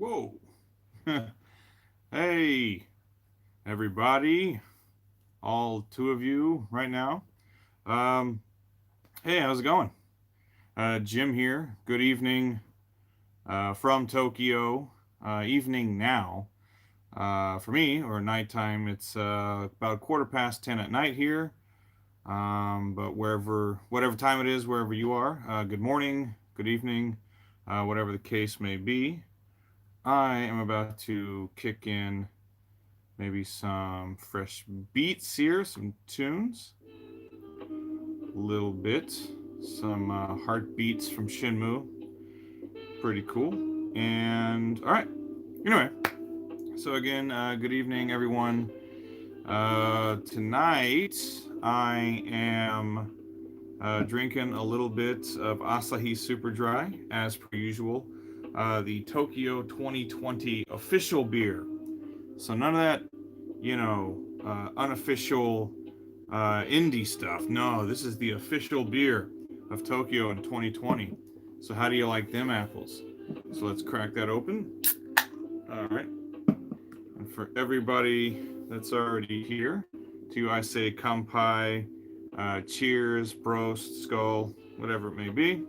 Whoa. Hey, everybody. All two of you right now. Um, hey, how's it going? Jim here. Good evening from Tokyo. Evening now. For me, or nighttime, it's about 10:15 at night here. But whatever time it is, wherever you are, good morning, good evening, whatever the case may be. I am about to kick in maybe some fresh beats here, some tunes, a little bit, some heartbeats from Shinmu, pretty cool. And all right, anyway, so again, good evening, everyone. Tonight I am drinking a little bit of Asahi Super Dry, as per usual. The Tokyo 2020 official beer. So none of that, unofficial indie stuff. No, this is the official beer of Tokyo in 2020. So how do you like them apples? So let's crack that open. All right. And for everybody that's already here, to you I say kampai, cheers, broast, skull, whatever it may be.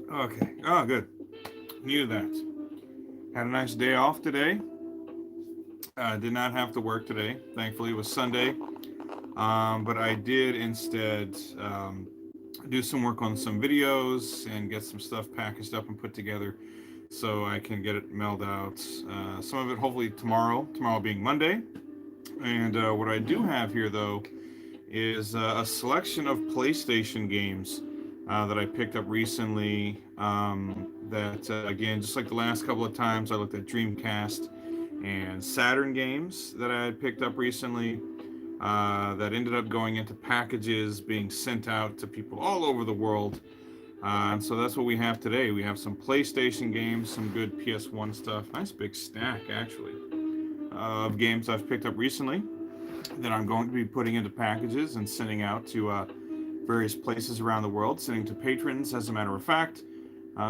Okay. Oh, good. Needed that. Had a nice day off today. Did not have to work today. Thankfully, it was Sunday. But I did instead do some work on some videos and get some stuff packaged up and put together so I can get it mailed out. Some of it hopefully tomorrow being Monday. And what I do have here, though, is a selection of PlayStation games that I picked up recently. Again, just like the last couple of times, I looked at Dreamcast and Saturn games that I had picked up recently that ended up going into packages being sent out to people all over the world. And so that's what we have today. We have some PlayStation games, some good PS1 stuff. Nice big stack, actually, of games I've picked up recently that I'm going to be putting into packages and sending out to various places around the world, sending to patrons, as a matter of fact.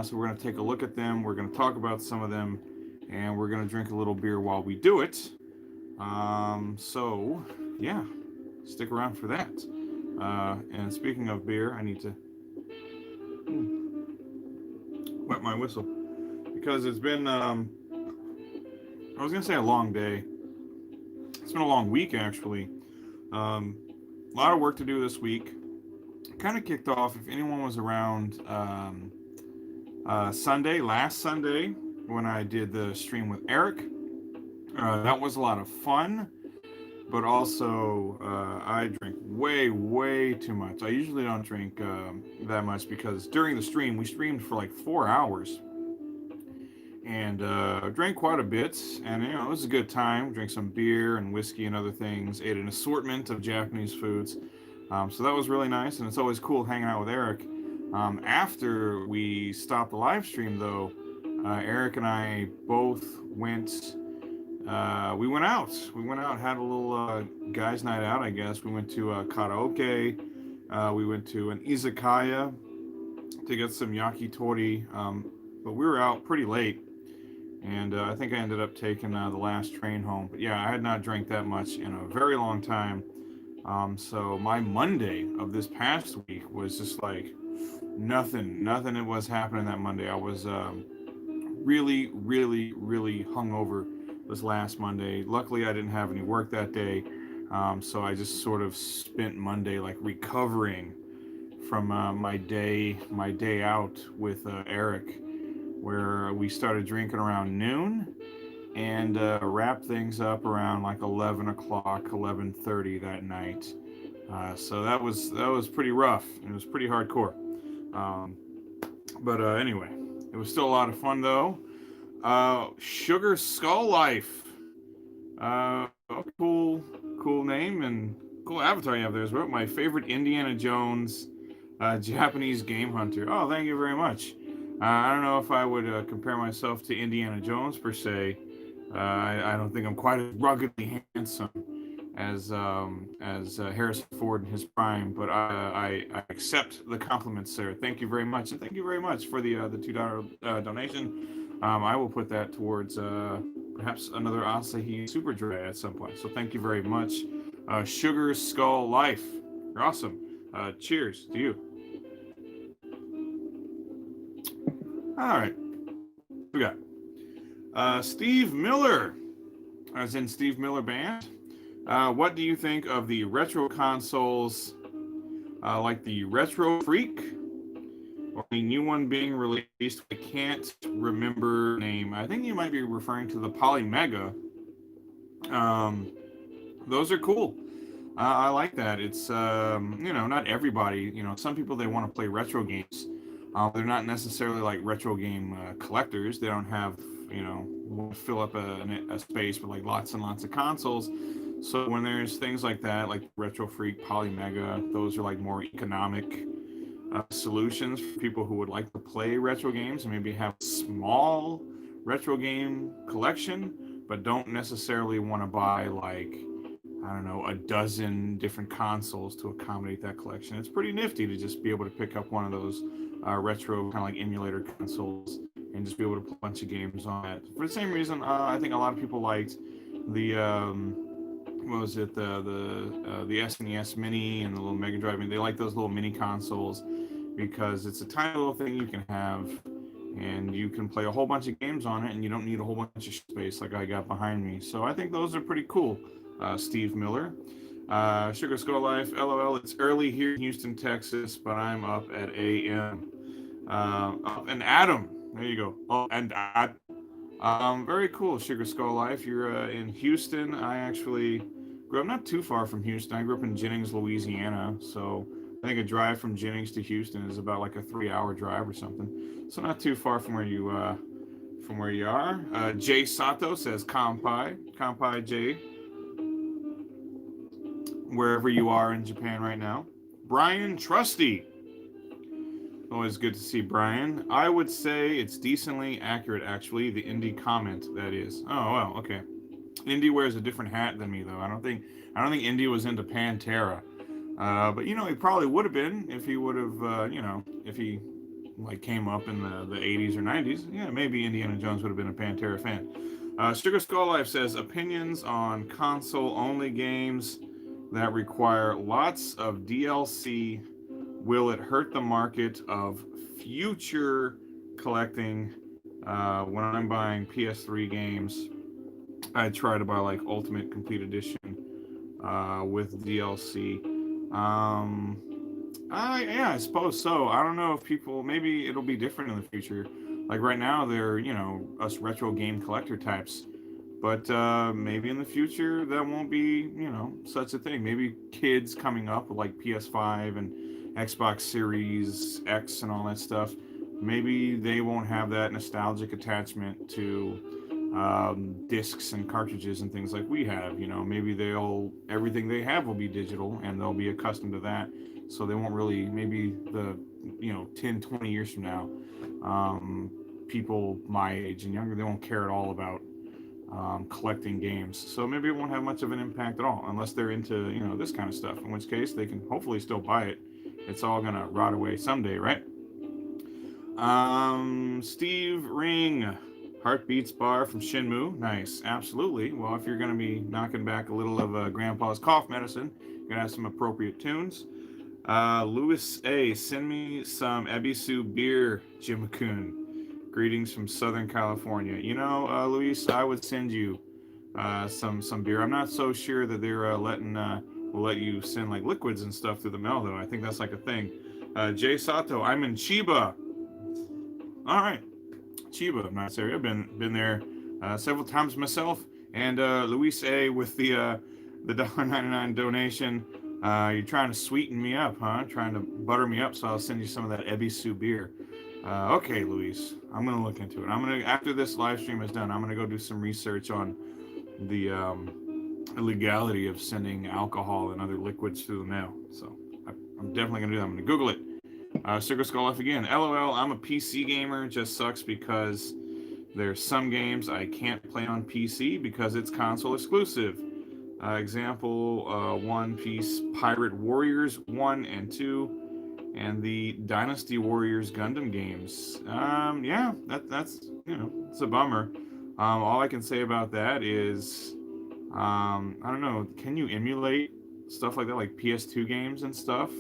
So we're going to take a look at them. We're going to talk about some of them, and we're going to drink a little beer while we do it. So, yeah, stick around for that. And speaking of beer, I need to wet my whistle because it's been, I was going to say a long day. It's been a long week, actually. A lot of work to do this week. Kind of kicked off, if anyone was around last Sunday, when I did the stream with Eric. That was a lot of fun, but also I drink way too much. I usually don't drink that much because during the stream, we streamed for like 4 hours and drank quite a bit, and it was a good time. Drank some beer and whiskey and other things, ate an assortment of Japanese foods. So that was really nice, and it's always cool hanging out with Eric. After we stopped the live stream, though, Eric and I both went. We went out. We went out, had a little guys' night out, I guess. We went to karaoke. We went to an izakaya to get some yakitori. But we were out pretty late, and I think I ended up taking the last train home. But yeah, I had not drank that much in a very long time. So my Monday of this past week was just like nothing it was happening that Monday. I was really hungover this last Monday. Luckily, I didn't have any work that day, so I just sort of spent Monday like recovering from my day out with Eric, where we started drinking around noon and wrapped things up around like 11 o'clock, 11:30 that night. So that was pretty rough. It was pretty hardcore. But anyway, it was still a lot of fun though. Sugar Skull Life. Cool name and cool avatar you have there as well. My favorite Indiana Jones Japanese game hunter. Oh, thank you very much. I don't know if I would compare myself to Indiana Jones per se. I don't think I'm quite as ruggedly handsome as Harrison Ford in his prime, but I accept the compliments, sir. Thank you very much, and thank you very much for the $2 donation. I will put that towards perhaps another Asahi Super Dry at some point. So thank you very much. Sugar Skull Life, you're awesome. Cheers to you. All right, we got Steve Miller, as in Steve Miller Band. What do you think of the retro consoles, like the Retro Freak, or the new one being released? I can't remember the name. I think you might be referring to the Polymega. Those are cool. I like that. It's not everybody. Some people, they want to play retro games. They're not necessarily like retro game collectors. They don't have fill up a space with like lots and lots of consoles. So when there's things like that, like Retro Freak, Polymega, those are like more economic solutions for people who would like to play retro games and maybe have a small retro game collection, but don't necessarily want to buy like, I don't know, a dozen different consoles to accommodate that collection. It's pretty nifty to just be able to pick up one of those retro kind of like emulator consoles and just be able to play a bunch of games on it. For the same reason, I think a lot of people liked the what was it, the SNES Mini and the little Mega Drive. I mean, they like those little mini consoles because it's a tiny little thing you can have, and you can play a whole bunch of games on it, and you don't need a whole bunch of space like I got behind me. So I think those are pretty cool. Steve Miller. Sugar Skull Life, LOL, it's early here in Houston, Texas, but I'm up at a.m. And Adam, there you go. Oh, and very cool, Sugar Skull Life. You're in Houston. I actually grew up not too far from Houston. I grew up in Jennings, Louisiana. So I think a drive from Jennings to Houston is about like a 3-hour drive or something. So not too far from where you are. Jay Sato says Kampai Jay, wherever you are in Japan right now. Brian Trusty. Always good to see Brian. I would say it's decently accurate, actually. The indie comment, that is. Oh, well, okay. Indy wears a different hat than me, though. I don't think Indy was into Pantera. But he probably would have been if he would have, if he like came up in the 80s or 90s. Yeah, maybe Indiana Jones would have been a Pantera fan. Sugar Skull Life says opinions on console-only games that require lots of DLC. Will it hurt the market of future collecting? When I'm buying PS3 games, I try to buy like Ultimate Complete Edition with DLC. I suppose so. I don't know if people, maybe it'll be different in the future. Like right now, they're us retro game collector types. But maybe in the future that won't be such a thing. Maybe kids coming up with like PS5 and Xbox Series X and all that stuff, maybe they won't have that nostalgic attachment to discs and cartridges and things like we have. Maybe everything they have will be digital and they'll be accustomed to that, so they won't really, maybe the 10, 20 years from now, people my age and younger, they won't care at all about collecting games. So maybe it won't have much of an impact at all unless they're into this kind of stuff, in which case they can hopefully still buy it. It's all gonna rot away someday, right? Steve Ring, Heartbeats Bar from Shenmue. Nice, absolutely. Well, if you're gonna be knocking back a little of Grandpa's cough medicine, you're gonna have some appropriate tunes. Louis A, send me some Ebisu beer, Jim-kun. Greetings from Southern California. Luis, I would send you some beer. I'm not so sure that they're will let you send like liquids and stuff through the mail, though. I think that's like a thing. Jay Sato, I'm in Chiba. All right, Chiba, nice area. Been there several times myself. And Luis A with the $1.99 donation. You're trying to sweeten me up, huh? Trying to butter me up, so I'll send you some of that Ebisu beer. Okay, Luis, I'm gonna look into it. After this live stream is done, I'm gonna go do some research on the legality of sending alcohol and other liquids through the mail. So I'm definitely gonna do that. I'm gonna Google it. Sugar Skull F again. LOL, I'm a PC gamer. Just sucks because there's some games I can't play on PC because it's console exclusive. Example, One Piece Pirate Warriors 1 and 2, and the Dynasty Warriors Gundam games. Yeah, that's it's a bummer. All I can say about that is, I don't know. Can you emulate stuff like that, like PS2 games and stuff,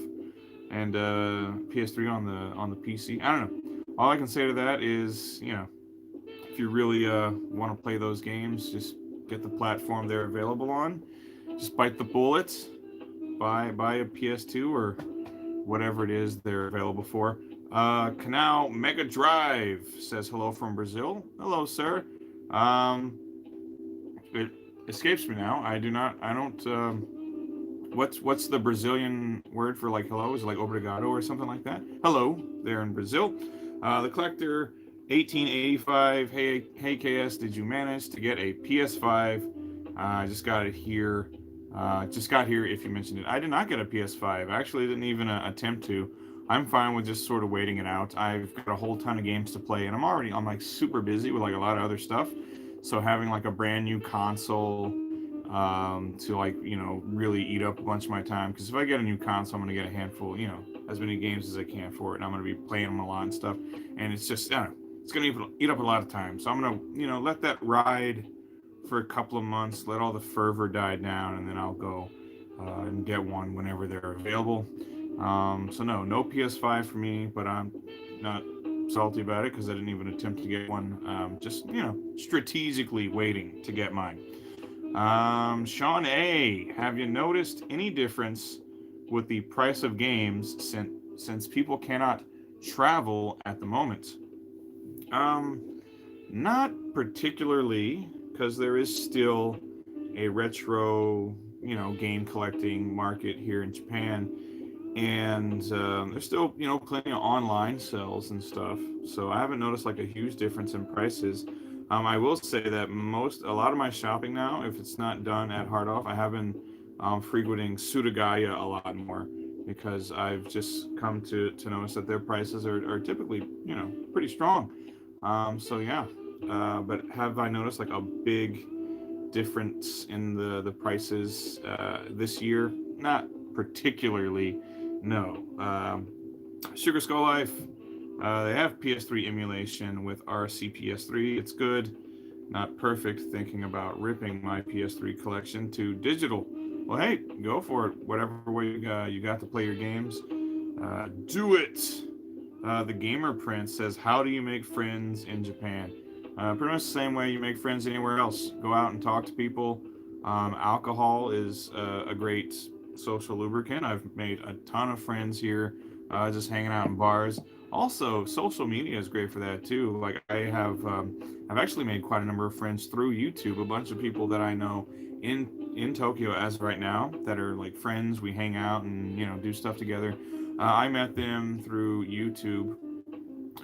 and PS3 on the PC? I don't know. All I can say to that is, if you really want to play those games, just get the platform they're available on. Just bite the bullet, buy a PS2 or whatever it is they're available for. Canal Mega Drive says hello from Brazil. Hello, sir. It escapes me now. I do not. I don't. What's the Brazilian word for like hello? Is it like obrigado or something like that? Hello there in Brazil. The collector 1885. Hey KS, did you manage to get a PS5? I just got it here. Just got here if you mentioned it. I did not get a PS5. I actually didn't even attempt to. I'm fine with just sort of waiting it out. I've got a whole ton of games to play, and I'm like super busy with like a lot of other stuff. So having like a brand new console to like really eat up a bunch of my time, because if I get a new console, I'm gonna get a handful, as many games as I can for it, and I'm gonna be playing them a lot and stuff. And it's just it's gonna eat up a lot of time. So I'm gonna let that ride for a couple of months, let all the fervor die down, and then I'll go and get one whenever they're available. So no PS5 for me, but I'm not salty about it because I didn't even attempt to get one. Just strategically waiting to get mine. Sean A, have you noticed any difference with the price of games since people cannot travel at the moment? Not particularly, because there is still a retro, game collecting market here in Japan, and there's still, plenty of online sales and stuff. So I haven't noticed like a huge difference in prices. I will say that a lot of my shopping now, if it's not done at Hard Off, I have been frequenting Suragaya a lot more because I've just come to notice that their prices are typically, pretty strong. So yeah, but have I noticed like a big difference in the prices this year? Not particularly, no. Sugar Skull Life, they have PS3 emulation with RCPS3. It's good, not perfect. Thinking about ripping my PS3 collection to digital. Well, hey, go for it. Whatever way you got to play your games, do it. The Gamer Prince says, how do you make friends in Japan? Pretty much the same way you make friends anywhere else. Go out and talk to people. Alcohol is a great social lubricant. I've made a ton of friends here just hanging out in bars. Also, social media is great for that too. Like I've actually made quite a number of friends through YouTube. A bunch of people that I know in Tokyo as of right now that are like friends. We hang out and do stuff together. I met them through YouTube.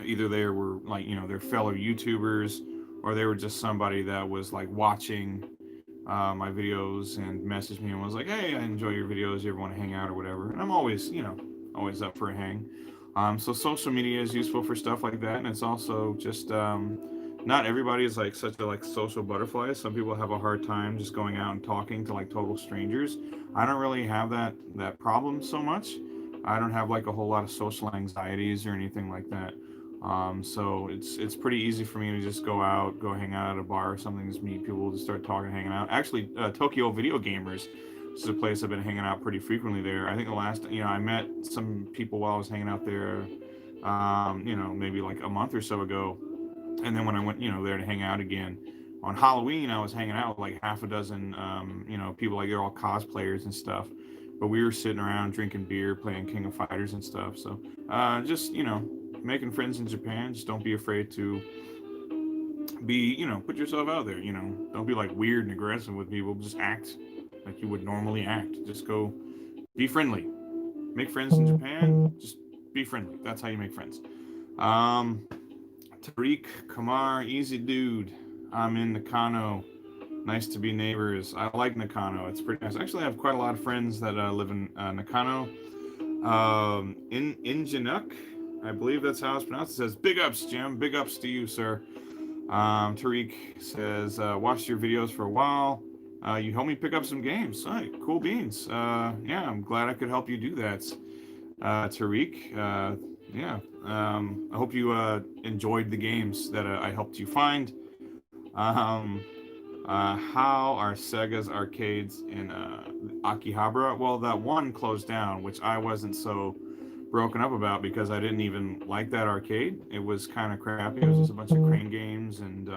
Either they were like they're fellow YouTubers, or they were just somebody that was like watching my videos and messaged me and was like, hey, I enjoy your videos, you ever want to hang out or whatever. And I'm always always up for a hang. So social media is useful for stuff like that, and it's also just not everybody is like such a like social butterfly. Some people have a hard time just going out and talking to like total strangers. I don't really have that problem so much. I don't have like a whole lot of social anxieties or anything like that. So it's pretty easy for me to just go hang out at a bar or something, just meet people, just start talking, hanging out. Actually, Tokyo Video Gamers is a place I've been hanging out pretty frequently there. I think the last, I met some people while I was hanging out there, maybe like a month or so ago. And then when I went, there to hang out again on Halloween, I was hanging out with like half a dozen, people, like they're all cosplayers and stuff. But we were sitting around drinking beer, playing King of Fighters and stuff. So just, making friends in Japan, just don't be afraid to be, put yourself out there, don't be like weird and aggressive with people. Just act like you would normally act. Just go be friendly. Make friends in Japan. Just be friendly. That's how you make friends. Tariq Kamar, easy dude. I'm in Nakano. Nice to be neighbors. I like Nakano. It's pretty nice. Actually, I have quite a lot of friends that live in Nakano. In Injinuk, I believe that's how it's pronounced. It says, big ups, Jim. Big ups to you, sir. Tariq says, watched your videos for a while. you helped me pick up some games. All right, cool beans. Yeah, I'm glad I could help you do that, Tariq. Yeah, I hope you enjoyed the games that I helped you find. Um, how are Sega's arcades in Akihabara? Well, that one closed down, which I wasn't so broken up about because I didn't even like that arcade. It was kind of crappy. It was just a bunch of crane games and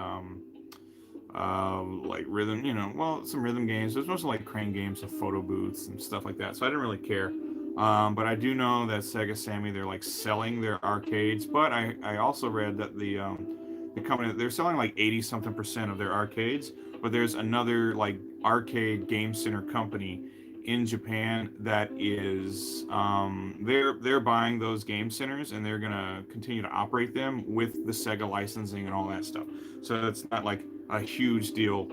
like rhythm, well, some rhythm games. It was mostly like crane games and photo booths and stuff like that. So I didn't really care. But I do know that Sega Sammy, they're like selling their arcades. But I also read that the company, they're selling like 80 something percent of their arcades. But there's another like arcade game center company in Japan that is they're buying those game centers and they're gonna continue to operate them with the Sega licensing and all that stuff. So it's not like a huge deal.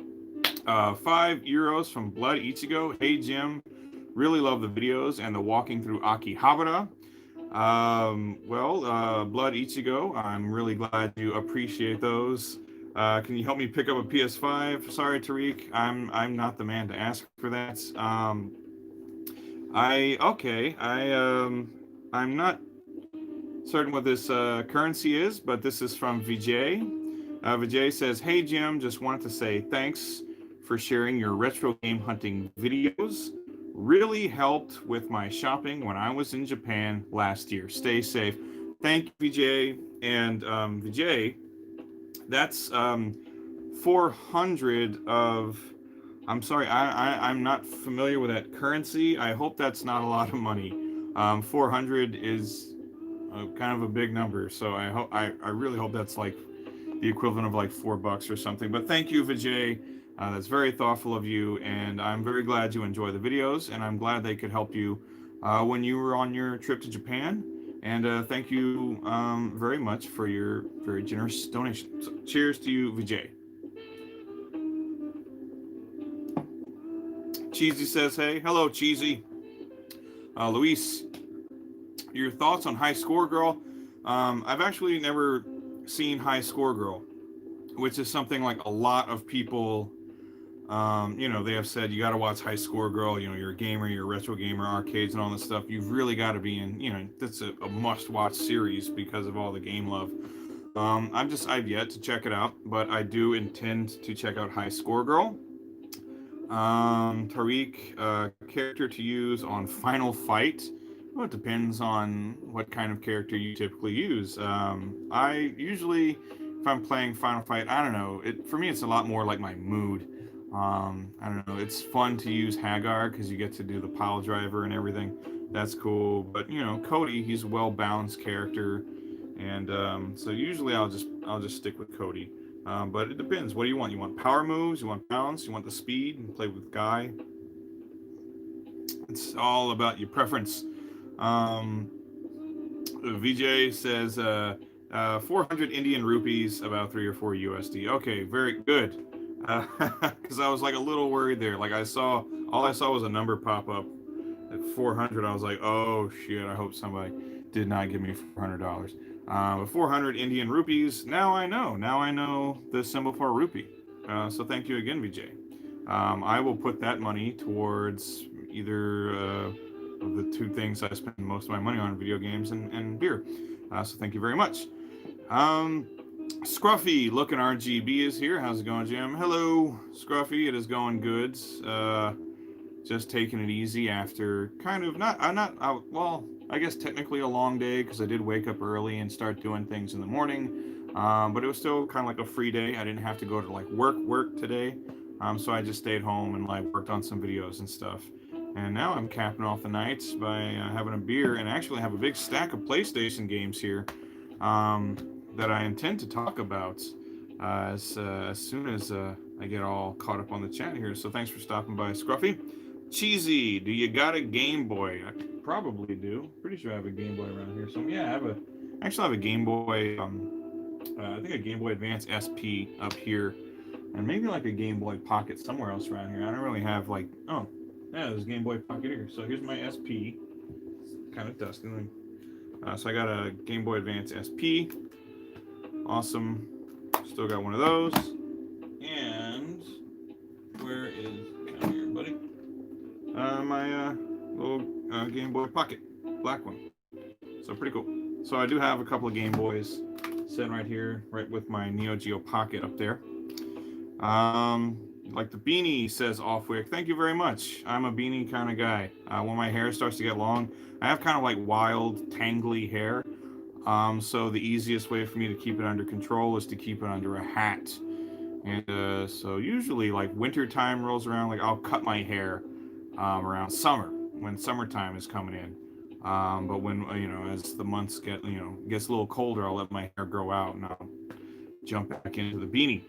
€5 from Blood Ichigo. Hey Jim, really love the videos and the walking through Akihabara. Blood Ichigo, I'm really glad you appreciate those. Can you help me pick up a PS5? Sorry, Tariq, I'm not the man to ask for that. I'm not certain what this currency is, but this is from Vijay. Vijay says, "Hey Jim, just wanted to say thanks for sharing your retro game hunting videos. Really helped with my shopping when I was in Japan last year. Stay safe." Thank you, Vijay. And Vijay, that's 400 of. I'm sorry, I'm not familiar with that currency. I hope that's not a lot of money. 400 is kind of a big number, so I really hope that's like the equivalent of like $4 or something. But thank you, Vijay. That's very thoughtful of you, and I'm very glad you enjoy the videos, and I'm glad they could help you when you were on your trip to Japan. And thank you very much for your very generous donation. So, cheers to you, Vijay. Cheesy says, hey. Hello, Cheesy. Luis, your thoughts on High Score Girl? I've actually never seen High Score Girl, which is something like a lot of people, they have said, you got to watch High Score Girl. You're a gamer, you're a retro gamer, arcades and all this stuff. You've really got to be in, that's a must-watch series because of all the game love. I've yet to check it out, but I do intend to check out High Score Girl. Tariq, character to use on Final Fight. Well, it depends on what kind of character you typically use. I usually, if I'm playing Final Fight, I don't know. For me, it's a lot more like my mood. I don't know. It's fun to use Hagar because you get to do the pile driver and everything. That's cool. But Cody, he's a well-balanced character, and so usually I'll just stick with Cody. But it depends. What do you want? You want power moves? You want balance? You want the speed? And play with Guy? It's all about your preference. Vijay says 400 Indian rupees, about 3 or 4 USD. Okay, very good. Because I was like a little worried there. Like all I saw was a number pop up at 400. I was like, oh shit! I hope somebody did not give me $400. 400 Indian rupees. Now I know the symbol for a rupee. So thank you again, Vijay. I will put that money towards either of the two things I spend most of my money on, video games and beer. So thank you very much. Scruffy looking RGB is here. How's it going, Jim? Hello, Scruffy. It is going good. Just taking it easy after kind of I guess technically a long day because I did wake up early and start doing things in the morning. But it was still kind of like a free day. I didn't have to go to like work today. So I just stayed home and like worked on some videos and stuff. And now I'm capping off the nights by having a beer and actually have a big stack of PlayStation games here that I intend to talk about as soon as I get all caught up on the chat here. So thanks for stopping by, Scruffy. Cheesy, do you got a Game Boy? I probably do. Pretty sure I have a Game Boy around here. So yeah, I have a Game Boy. I think a Game Boy Advance SP up here, and maybe like a Game Boy Pocket somewhere else around here. I don't really have like there's a Game Boy Pocket here. So here's my SP. It's kind of dusty. So I got a Game Boy Advance SP. Awesome. Still got one of those. And where is my little Game Boy Pocket, black one. So pretty cool. So I do have a couple of Game Boys sitting right here, right with my Neo Geo Pocket up there. Like the beanie says Offwick. Thank you very much. I'm a beanie kind of guy. When my hair starts to get long, I have kind of like wild, tangly hair. So the easiest way for me to keep it under control is to keep it under a hat. And so usually like winter time rolls around, like I'll cut my hair around summer when summertime is coming in. But when as the months get gets a little colder, I'll let my hair grow out and I'll jump back into the beanie.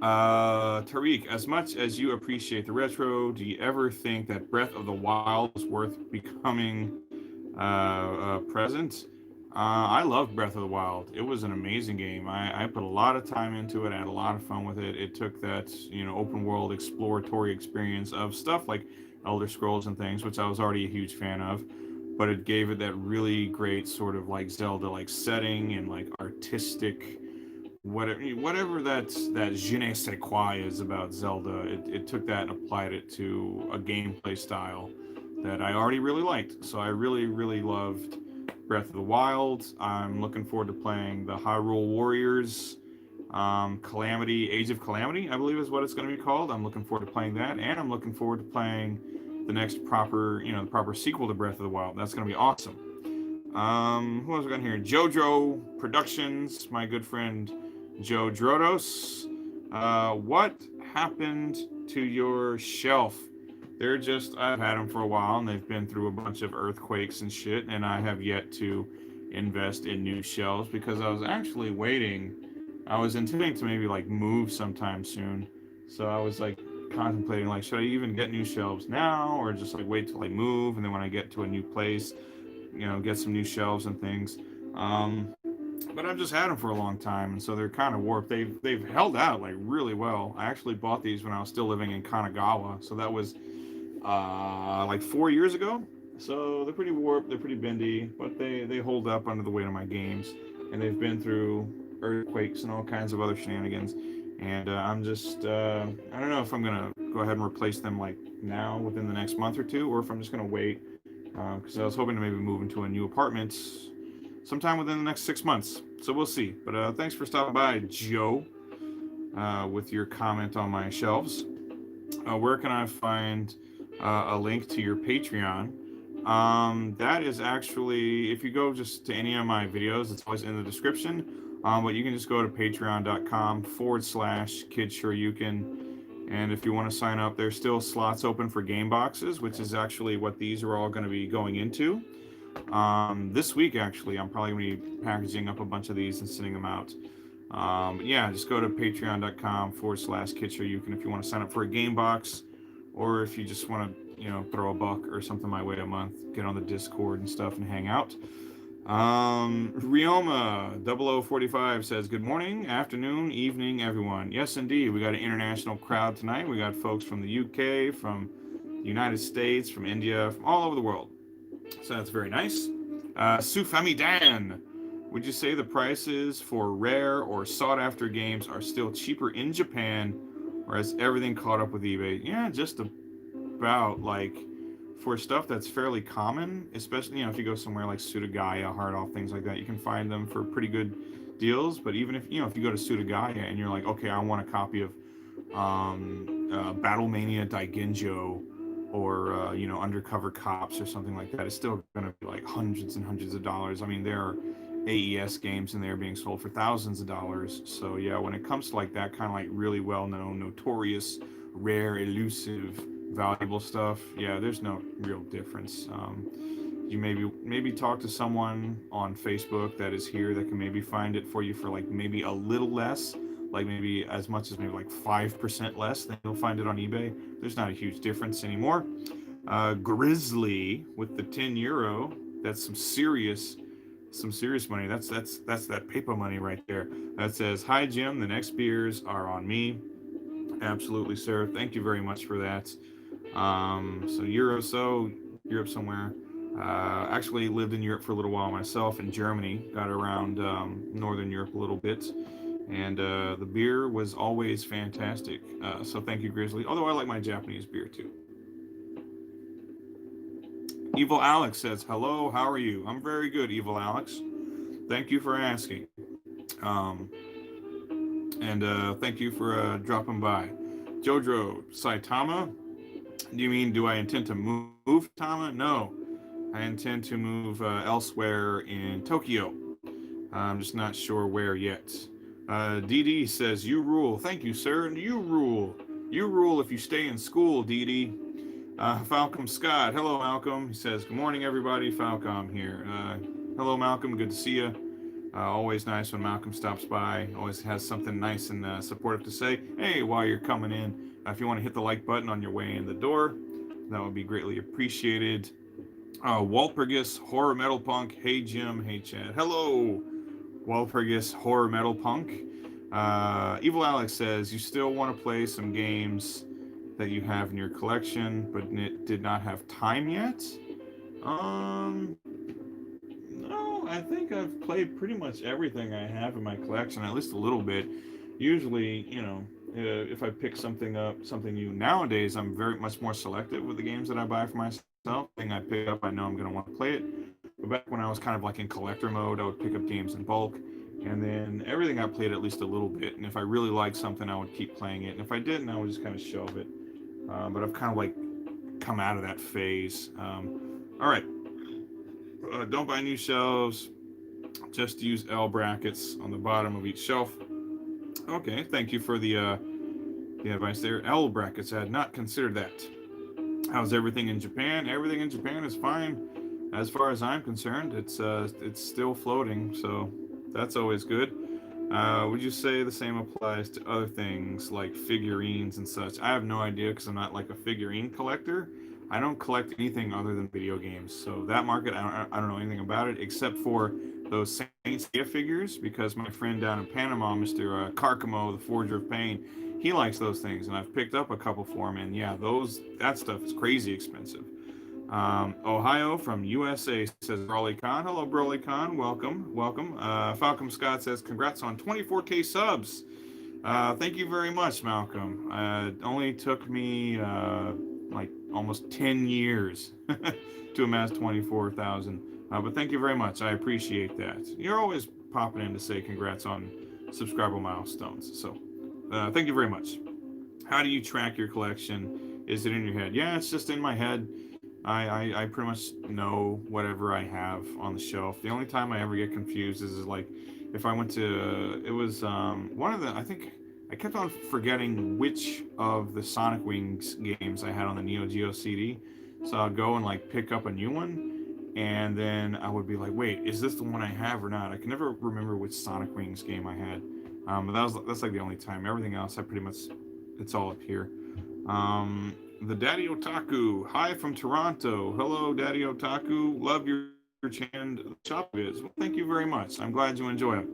Tariq, as much as you appreciate the retro, do you ever think that Breath of the Wild is worth becoming present? I love Breath of the Wild. It was an amazing game. I put a lot of time into it. I had a lot of fun with it. It took that open world exploratory experience of stuff like Elder Scrolls and things, which I was already a huge fan of, but it gave it that really great sort of like Zelda like setting and like artistic whatever that je ne sais quoi is about Zelda. It took that and applied it to a gameplay style that I already really liked. So I really loved Breath of the Wild. I'm looking forward to playing the Hyrule Warriors Calamity, Age of Calamity, I believe is what it's going to be called. I'm looking forward to playing that, and I'm looking forward to playing the next proper sequel to Breath of the Wild. That's going to be awesome. Who else we got here? JoJo Productions, my good friend Joe Drodos. What happened to your shelf? I've had them for a while, and they've been through a bunch of earthquakes and shit, and I have yet to invest in new shelves because I was actually waiting. I was intending to maybe like move sometime soon. So I was like contemplating like, should I even get new shelves now or just like wait till I move, and then when I get to a new place, get some new shelves and things. But I've just had them for a long time, and so they're kind of warped. They've held out like really well. I actually bought these when I was still living in Kanagawa, so that was like 4 years ago. So they're pretty warped, they're pretty bendy, but they hold up under the weight of my games, and they've been through earthquakes and all kinds of other shenanigans. And I'm just I don't know if I'm gonna go ahead and replace them like now within the next month or two, or if I'm just gonna wait because I was hoping to maybe move into a new apartment sometime within the next 6 months. So we'll see. But thanks for stopping by, Joe, with your comment on my shelves. Where can I find a link to your Patreon? That is actually, if you go just to any of my videos, it's always in the description. But you can just go to patreon.com/KidShoryuken. And if you want to sign up, there's still slots open for game boxes, which is actually what these are all going to be going into. This week, actually, I'm probably going to be packaging up a bunch of these and sending them out. But yeah, just go to patreon.com/KidShoryuken if you want to sign up for a game box, or if you just want to, throw a buck or something my way a month, get on the Discord and stuff and hang out. Rioma 0045 says, good morning, afternoon, evening, everyone. Yes, indeed. We got an international crowd tonight. We got folks from the UK, from the United States, from India, from all over the world. So that's very nice. Sufami Dan, would you say the prices for rare or sought-after games are still cheaper in Japan, or has everything caught up with eBay? Yeah, just about. Like, for stuff that's fairly common, especially, if you go somewhere like Sudagaya, Hard Off, things like that, you can find them for pretty good deals. But even if, if you go to Sudagaya and you're like, okay, I want a copy of Battlemania Daigenjo, or Undercover Cops or something like that, it's still going to be like hundreds and hundreds of dollars. I mean, there are AES games in there being sold for thousands of dollars. So yeah, when it comes to like that kind of like really well-known, notorious, rare, elusive, valuable stuff, yeah, there's no real difference. You maybe talk to someone on Facebook that is here that can maybe find it for you for like maybe a little less, like maybe as much as maybe like 5% less than you'll find it on eBay. There's not a huge difference anymore. Grizzly with the €10. That's some serious money. That's that paper money right there. That says, hi Jim, the next beers are on me. Absolutely, sir. Thank you very much for that. So Europe somewhere. Actually lived in Europe for a little while myself, in Germany. Got around Northern Europe a little bit. And the beer was always fantastic. So thank you, Grizzly. Although I like my Japanese beer too. Evil Alex says, hello, how are you? I'm very good, Evil Alex. Thank you for asking. Um, and thank you for dropping by. Jojo Saitama, do I intend to move, Tama? No. I intend to move elsewhere in Tokyo. I'm just not sure where yet. DD says, you rule. Thank you, sir. You rule. You rule if you stay in school, DD. Falcom Scott. Hello, Malcolm. He says, good morning, everybody. Falcom here. Hello, Malcolm. Good to see you. Always nice when Malcolm stops by. Always has something nice and supportive to say. Hey, while you're coming in, if you want to hit the like button on your way in the door, that would be greatly appreciated. Walpurgis, Horror Metal Punk. Hey, Jim. Hey, Chad. Hello, Walpurgis, Horror Metal Punk. Evil Alex says, you still want to play some games that you have in your collection, but did not have time yet? No, I think I've played pretty much everything I have in my collection, at least a little bit. Usually, if I pick something new nowadays, I'm very much more selective with the games that I buy for myself. Thing I pick up, I know I'm going to want to play it. But back when I was kind of like in collector mode, I would pick up games in bulk, and then everything I played at least a little bit. And if I really liked something, I would keep playing it. And if I didn't, I would just kind of shelve it. But I've kind of like come out of that phase. All right. Don't buy new shelves. Just use L brackets on the bottom of each shelf. Okay, thank you for the advice there. L brackets, I had not considered that. How's everything in Japan? Everything in Japan is fine, as far as I'm concerned. It's still floating, so that's always good. Would you say the same applies to other things like figurines and such? I have no idea because I'm not like a figurine collector. I don't collect anything other than video games. So that market, I don't know anything about it except for those Saint Seiya figures, because my friend down in Panama, Mr. Carcamo, the Forger of Pain, he likes those things, and I've picked up a couple for him, and yeah, that stuff is crazy expensive. Ohio from USA says Broly Khan. Hello, Broly Khan. Welcome. Falcom Scott says, congrats on 24K subs. Thank you very much, Malcolm. It only took me like almost 10 years to amass 24,000. But thank you very much. I appreciate that. You're always popping in to say congrats on subscriber milestones. So thank you very much. How do you track your collection? Is it in your head? Yeah, it's just in my head. I pretty much know whatever I have on the shelf. The only time I ever get confused is like if I went to, it was one of the, I think I kept on forgetting which of the Sonic Wings games I had on the Neo Geo CD. So I'd go and like pick up a new one, and then I would be like, wait, is this the one I have or not? I can never remember which Sonic Wings game I had. But that's like the only time. Everything else, I pretty much, it's all up here. The Daddy Otaku, hi from Toronto. Hello, Daddy Otaku. Love your canned shop vids. Well, thank you very much. I'm glad you enjoy it.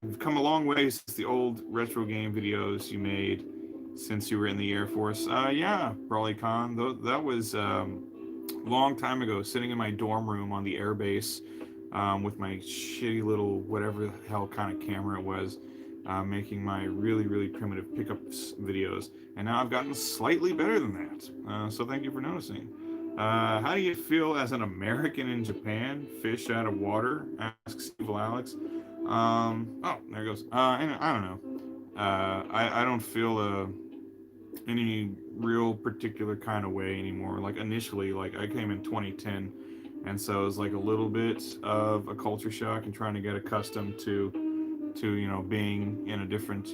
We've come a long way since the old retro game videos you made since you were in the Air Force. Yeah, Brawley Khan. That was long time ago, sitting in my dorm room on the air base with my shitty little whatever the hell kind of camera it was. Making my really, really primitive pickups videos. And now I've gotten slightly better than that. So thank you for noticing. How do you feel as an American in Japan? Fish out of water? Asks Evil Alex. Oh, there it goes. And I don't know. I don't feel any real particular kind of way anymore. Like initially, like I came in 2010. And so it was like a little bit of a culture shock and trying to get accustomed to being in a different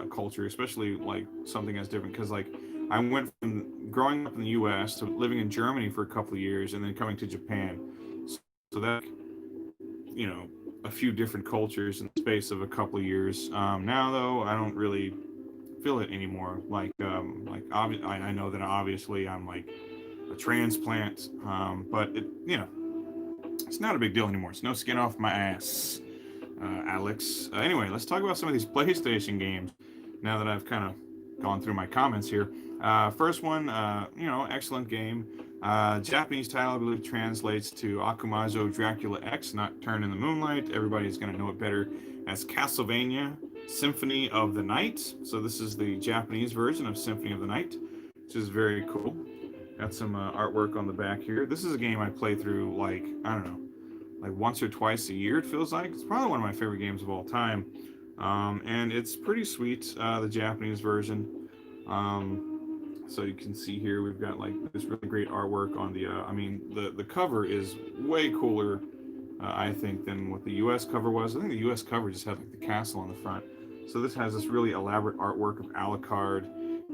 culture, especially like something as different, because like I went from growing up in the US to living in Germany for a couple of years and then coming to Japan, so that a few different cultures in the space of a couple of years. Now though, I don't really feel it anymore. Like I know that obviously I'm like a transplant, but it's not a big deal anymore. It's no skin off my ass. Alex. Anyway, let's talk about some of these PlayStation games now that I've kind of gone through my comments here. First one, excellent game. Japanese title, I believe, translates to Akumajo Dracula X, Nocturne in the Moonlight. Everybody's going to know it better as Castlevania Symphony of the Night. So this is the Japanese version of Symphony of the Night, which is very cool. Got some artwork on the back here. This is a game I play through, like, I don't know, like once or twice a year, it feels like. It's probably one of my favorite games of all time. And it's pretty sweet, the Japanese version. So you can see here we've got like this really great artwork on the, I mean, the cover is way cooler, I think, than what the US cover was. I think the US cover just had like the castle on the front. So this has this really elaborate artwork of Alucard,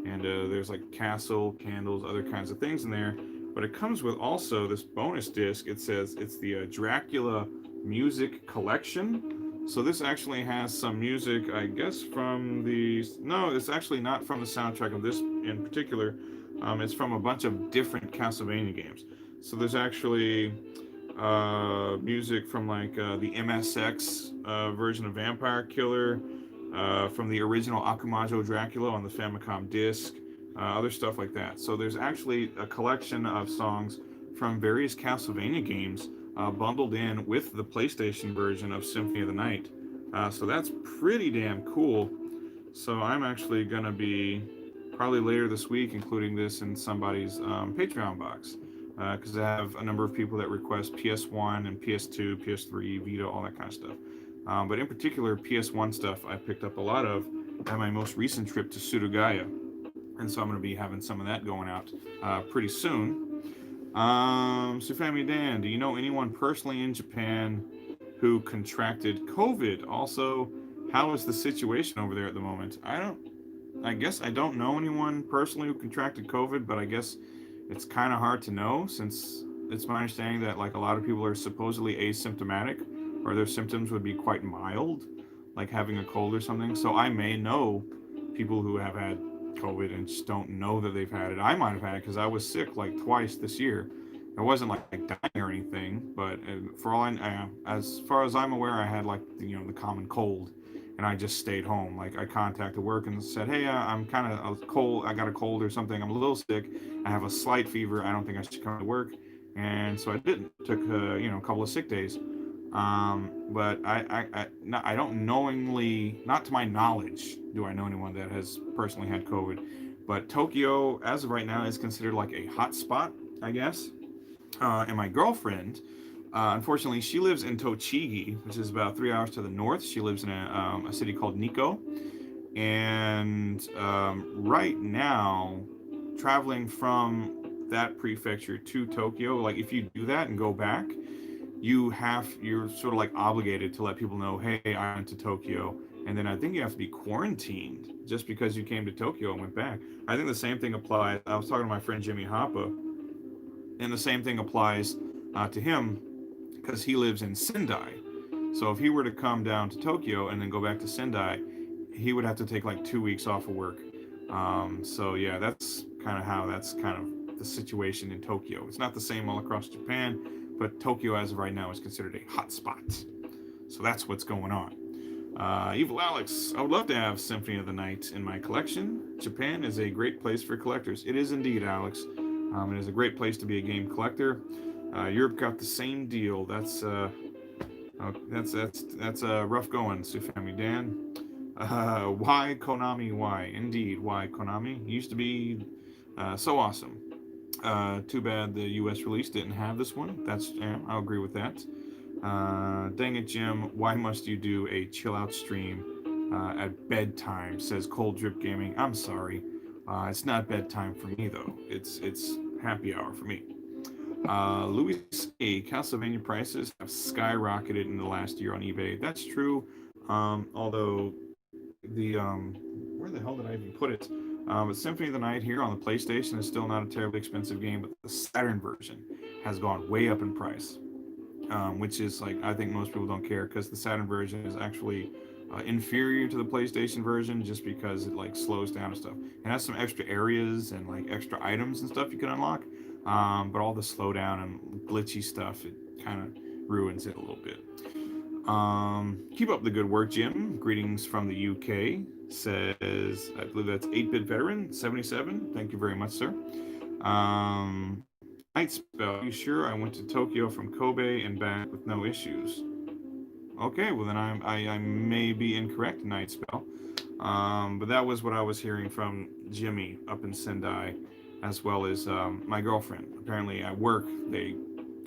and there's like castle, candles, other kinds of things in there. But it comes with also this bonus disc. It says it's the Dracula Music Collection. So this actually has some music, I guess, from the... No, it's actually not from the soundtrack of this in particular. It's from a bunch of different Castlevania games. So there's actually music from like the MSX version of Vampire Killer, from the original Akumajo Dracula on the Famicom disc, other stuff like that. So there's actually a collection of songs from various Castlevania games bundled in with the PlayStation version of Symphony of the Night. So that's pretty damn cool. So I'm actually going to be probably later this week including this in somebody's Patreon box, because I have a number of people that request PS1 and PS2, PS3, Vita, all that kind of stuff. But in particular, PS1 stuff I picked up a lot of at my most recent trip to Surugaya. And so I'm going to be having some of that going out pretty soon. Sufami Dan, do you know anyone personally in Japan who contracted COVID? Also, how is the situation over there at the moment? I guess I don't know anyone personally who contracted COVID, but I guess it's kind of hard to know since it's my understanding that like a lot of people are supposedly asymptomatic, or their symptoms would be quite mild, like having a cold or something. So I may know people who have had COVID and just don't know that they've had it. I might have had it because I was sick like twice this year. I wasn't like dying or anything, but for all as far as I'm aware, I had like the common cold, and I just stayed home. Like I contacted work and said, hey, I'm kind of cold. I got a cold or something. I'm a little sick. I have a slight fever. I don't think I should come to work, and so I didn't. Took a couple of sick days. But I don't knowingly, not to my knowledge, do I know anyone that has personally had COVID. But Tokyo, as of right now, is considered like a hot spot, I guess. And my girlfriend, unfortunately, she lives in Tochigi, which is about 3 hours to the north. She lives in a city called Nikko. And right now, traveling from that prefecture to Tokyo, like if you do that and go back, you're sort of like obligated to let people know, hey, I went to Tokyo, and then I think you have to be quarantined just because you came to Tokyo and went back. I think the same thing applies. I was talking to my friend Jimmy Hoppa, and the same thing applies to him because he lives in Sendai. So if he were to come down to Tokyo and then go back to Sendai, he would have to take like 2 weeks off of work. So yeah, that's kind of the situation in Tokyo. It's not the same all across Japan, but Tokyo, as of right now, is considered a hot spot. So that's what's going on. Evil Alex, I would love to have Symphony of the Night in my collection. Japan is a great place for collectors. It is indeed, Alex. It is a great place to be a game collector. Europe got the same deal. That's rough going, Sufami Dan. Why Konami? Why? Indeed, why Konami? Used to be so awesome. Too bad the US release didn't have this one. I'll agree with that. Dang it, Jim. Why must you do a chill out stream at bedtime? Says Cold Drip Gaming. I'm sorry. It's not bedtime for me though. It's happy hour for me. Louis A. Castlevania prices have skyrocketed in the last year on eBay. That's true. Although where the hell did I even put it? But Symphony of the Night here on the PlayStation is still not a terribly expensive game, but the Saturn version has gone way up in price, which is like, I think most people don't care because the Saturn version is actually inferior to the PlayStation version just because it like slows down and stuff. It has some extra areas and like extra items and stuff you can unlock, but all the slowdown and glitchy stuff, it kind of ruins it a little bit. Keep up the good work, Jim. Greetings from the UK. Says, I believe that's 8-Bit Veteran 77. Thank you very much, sir. Night Spell. Are you sure? I went to Tokyo from Kobe and back with no issues. Okay, well then I may be incorrect, Night Spell. But that was what I was hearing from Jimmy up in Sendai. as well as my girlfriend. Apparently, at work, they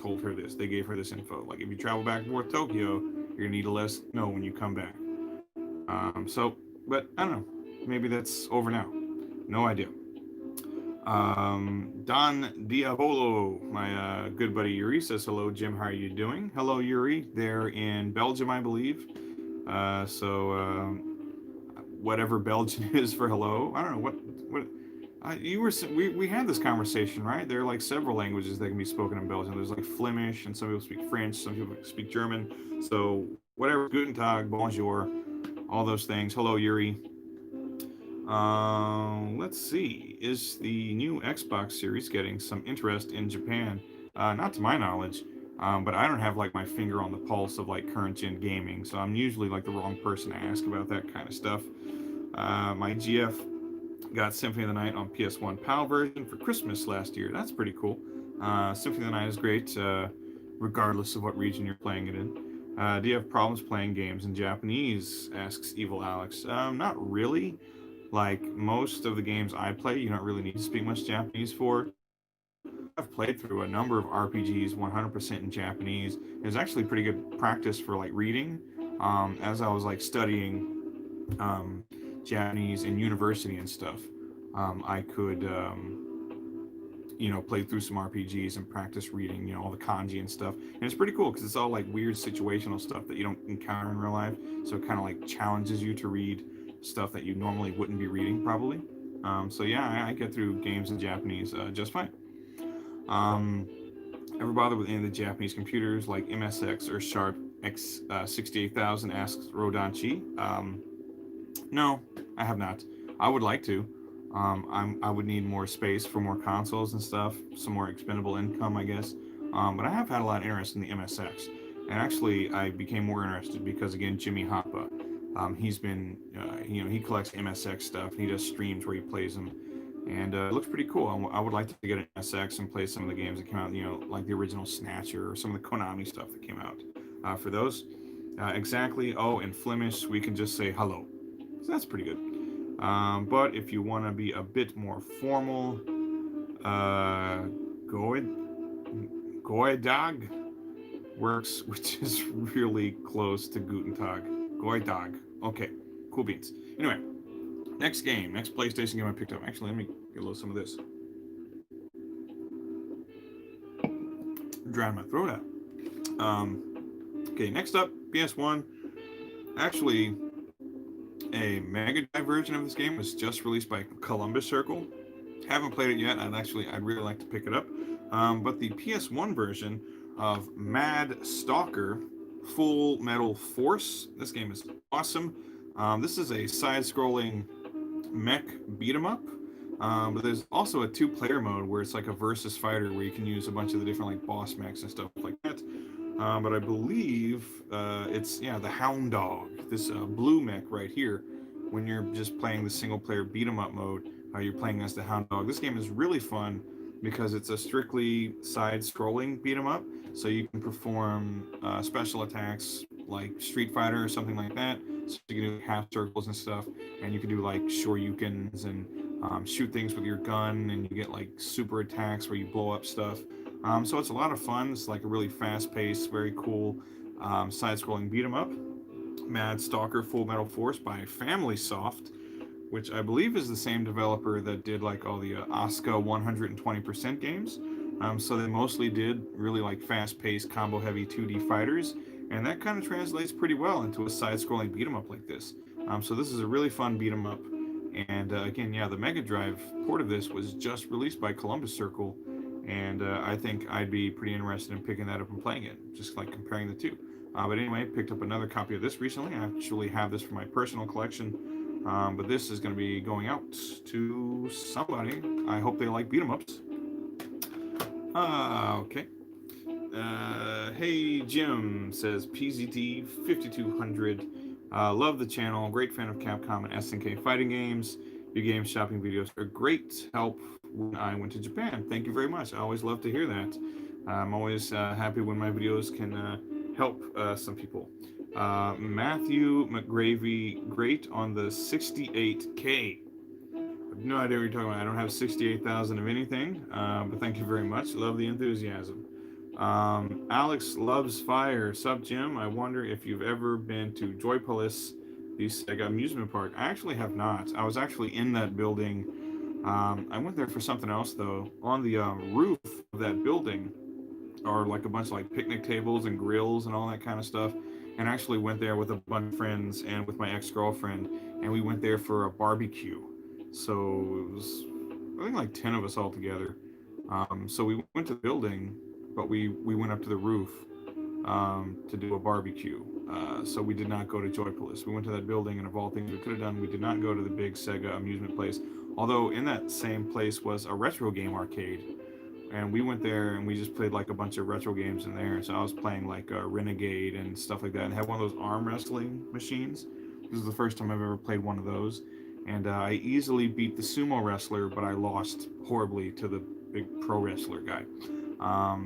told her this. They gave her this info. Like, if you travel back and forth Tokyo, you're gonna need to let us know when you come back. But I don't know. Maybe that's over now. No idea. Don Diavolo, my good buddy Yuri, says hello, Jim. How are you doing? Hello, Yuri. They're in Belgium, I believe. Whatever Belgian is for hello, I don't know what. You were we had this conversation, right? There are like several languages that can be spoken in Belgium. There's like Flemish, and some people speak French, some people speak German. So whatever, Guten Tag, Bonjour, all those things. Hello, Yuri. Let's see. Is the new Xbox series getting some interest in Japan? Not to my knowledge, but I don't have like my finger on the pulse of like current gen gaming, so I'm usually like the wrong person to ask about that kind of stuff. My GF got Symphony of the Night on PS1 PAL version for Christmas last year. That's pretty cool. Symphony of the Night is great, regardless of what region you're playing it in. Do you have problems playing games in Japanese? Asks Evil Alex. Not really. Like most of the games I play, you don't really need to speak much Japanese for. I've played through a number of RPGs 100% in Japanese. It was actually pretty good practice for like reading. As I was like studying Japanese in university and stuff, I could play through some RPGs and practice reading, all the kanji and stuff. And it's pretty cool because it's all like weird situational stuff that you don't encounter in real life. So it kind of like challenges you to read stuff that you normally wouldn't be reading, probably. So yeah, I get through games in Japanese just fine. Ever bother with any of the Japanese computers like MSX or Sharp X 68000? Asks Rodanchi. No, I have not. I would like to. I would need more space for more consoles and stuff, some more expendable income, I guess. But I have had a lot of interest in the MSX. And actually, I became more interested because, again, Jimmy Hoppa. He's been, he collects MSX stuff. And he does streams where he plays them. And it looks pretty cool. I would like to get an MSX and play some of the games that came out, like the original Snatcher or some of the Konami stuff that came out. For those, exactly. Oh, in Flemish, we can just say hello. So that's pretty good. But if you want to be a bit more formal, Goedag works, which is really close to Guten Tag. Goedag. Okay, cool beans. Anyway, next PlayStation game I picked up. Actually, let me get a little some of this. I'm drying my throat out. Okay, next up, PS1. Actually, a Mega Drive version of this game was just released by Columbus Circle. Haven't played it yet. I'd really like to pick it up. But the PS1 version of Mad Stalker Full Metal Force. This game is awesome. This is a side-scrolling mech beat 'em up. But there's also a two-player mode where it's like a versus fighter where you can use a bunch of the different like boss mechs and stuff like that. But I believe it's the Hound Dog, this blue mech right here. When you're just playing the single-player beat 'em up mode, you're playing as the Hound Dog. This game is really fun because it's a strictly side-scrolling beat 'em up, so you can perform special attacks like Street Fighter or something like that. So you can do half circles and stuff, and you can do like shoryukens and shoot things with your gun, and you get like super attacks where you blow up stuff. So it's a lot of fun. It's like a really fast-paced, very cool side-scrolling beat 'em up. Mad Stalker Full Metal Force by Family Soft, which I believe is the same developer that did like all the Asuka 120% games. So they mostly did really like fast-paced, combo-heavy 2D fighters, and that kind of translates pretty well into a side-scrolling beat 'em up like this. So this is a really fun beat 'em up. And again, the Mega Drive port of this was just released by Columbus Circle, and I think I'd be pretty interested in picking that up and playing it, just like comparing the two. But anyway, picked up another copy of this recently. I actually have this for my personal collection, but this is going to be going out to somebody. I hope they like beat 'em ups. Okay. Hey Jim, says PZT 5200. Love the channel. Great fan of Capcom and SNK fighting games. Your game shopping videos are great help when I went to Japan. Thank you very much. I always love to hear that. I'm always happy when my videos can help some people. Matthew McGravy, great on the 68K. no idea what you're talking about. I don't have 68,000 of anything, but thank you very much. Love the enthusiasm. Alex loves fire. Sup, Jim? I wonder if you've ever been to Joypolis, the Sega amusement park. I actually have not. I was actually in that building. I went there for something else though. On the roof of that building are like a bunch of like picnic tables and grills and all that kind of stuff. And I actually went there with a bunch of friends and with my ex-girlfriend, and we went there for a barbecue. So it was, I think, like 10 of us all together. So we went to the building, but we went up to the roof to do a barbecue. So we did not go to Joypolis. We went to that building, and of all things we could have done, we did not go to the big Sega amusement place. Although in that same place was a retro game arcade, and we went there and we just played like a bunch of retro games in there. So I was playing like Renegade and stuff like that, and had one of those arm wrestling machines. This is the first time I've ever played one of those, and I easily beat the sumo wrestler, but I lost horribly to the big pro wrestler guy.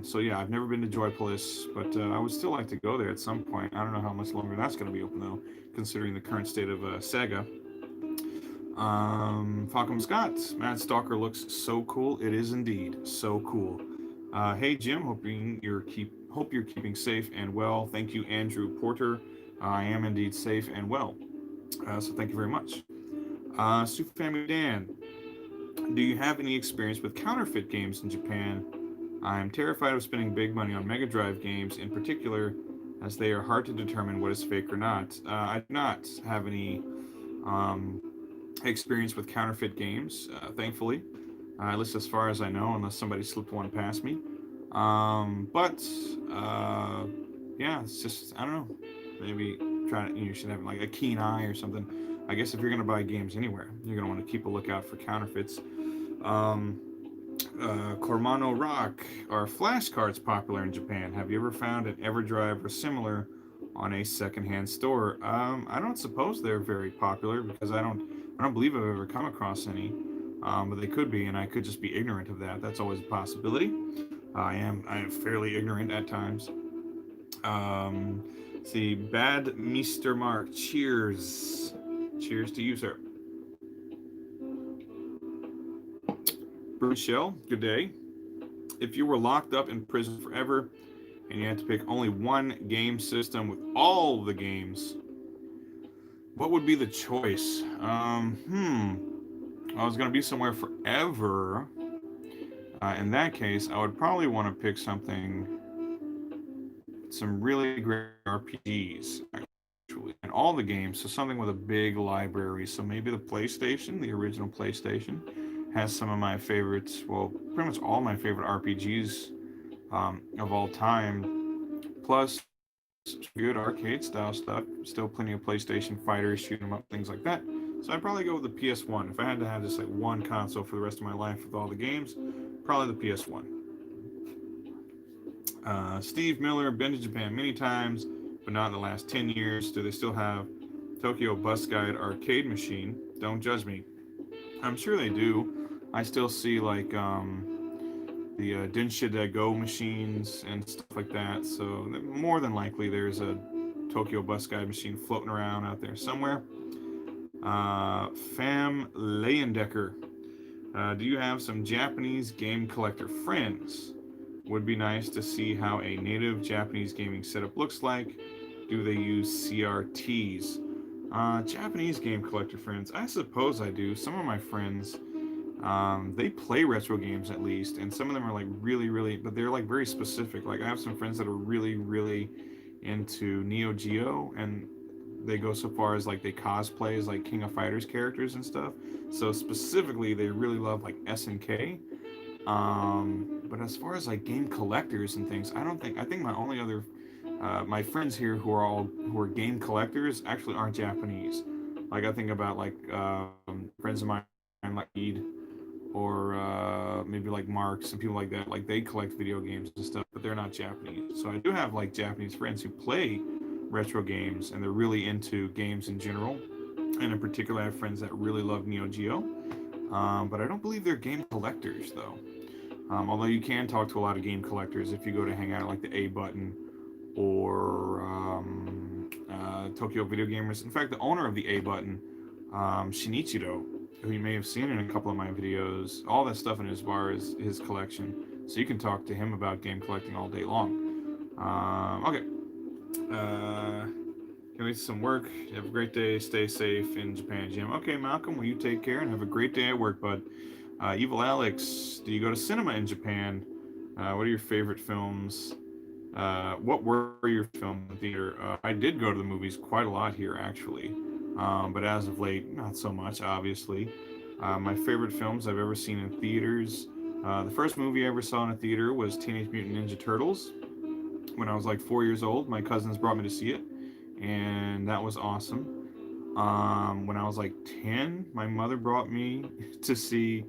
So yeah, I've never been to Joypolis, but I would still like to go there at some point. I don't know how much longer that's going to be open though, considering the current state of Sega. Falcom Scott, Mad Stalker looks so cool. It is indeed so cool. Hey Jim, hope you're keeping safe and well. Thank you, Andrew Porter. I am indeed safe and well. So thank you very much. Super Family Dan, do you have any experience with counterfeit games in Japan? I'm terrified of spending big money on Mega Drive games in particular, as they are hard to determine what is fake or not. I do not have any experience with counterfeit games, thankfully, at least as far as I know, unless somebody slipped one past me. But yeah, it's just, I don't know. Maybe you should have like a keen eye or something. I guess if you're gonna buy games anywhere, you're gonna want to keep a lookout for counterfeits. Cormano Rock, are flashcards popular in Japan? Have you ever found an EverDrive or similar on a secondhand store? I don't suppose they're very popular because I don't believe I've ever come across any. But they could be, and I could just be ignorant of that. That's always a possibility. I am fairly ignorant at times. See, Bad Mr. Mark, cheers. Cheers to you, sir. Bruce Shell, good day. If you were locked up in prison forever and you had to pick only one game system with all the games, what would be the choice? I was going to be somewhere forever. In that case, I would probably want to pick some really great RPGs, actually, and all the games. So something with a big library. So maybe the PlayStation, the original PlayStation, has some of my favorites. Well, pretty much all my favorite RPGs of all time. Plus, good arcade style stuff. Still plenty of PlayStation fighters, shoot 'em up, things like that. So I'd probably go with the PS1. If I had to have just like one console for the rest of my life with all the games, probably the PS1. Steve Miller, been to Japan many times, but not in the last 10 years. Do they still have Tokyo Bus Guide arcade machine? Don't judge me. I'm sure they do. I still see like the Densha Go machines and stuff like that. So more than likely there's a Tokyo Bus Guide machine floating around out there somewhere. Fam Leyendecker, do you have some Japanese game collector friends? Would be nice to see how a native Japanese gaming setup looks like. Do they use CRTs? Japanese game collector friends, I suppose I do. Some of my friends, they play retro games at least, and some of them are like really, but they're like very specific. Like I have some friends that are really into Neo Geo, and they go so far as like they cosplay as like King of Fighters characters and stuff. So specifically, they really love like SNK. But as far as like game collectors and things, I think my only other my friends here who are game collectors actually aren't Japanese. Like I think about like friends of mine like Eid or maybe like Marks and people like that. Like they collect video games and stuff, but they're not Japanese. So I do have like Japanese friends who play retro games and they're really into games in general. And in particular, I have friends that really love Neo Geo. But I don't believe they're game collectors though. Although you can talk to a lot of game collectors if you go to hang out at like the A Button or Tokyo Video Gamers. In fact, the owner of the A Button, Shinichiro, who you may have seen in a couple of my videos. All that stuff in his bar is his collection, so you can talk to him about game collecting all day long. Okay. Give me some work. Have a great day. Stay safe in Japan, Jim. Okay, Malcolm, will you take care and have a great day at work, bud? Evil Alex, do you go to cinema in Japan? What are your favorite films? What were your films in theater? I did go to the movies quite a lot here, actually. But as of late, not so much, obviously. My favorite films I've ever seen in theaters. The first movie I ever saw in a theater was Teenage Mutant Ninja Turtles. When I was like 4 years old, my cousins brought me to see it, and that was awesome. When I was like 10, my mother brought me to see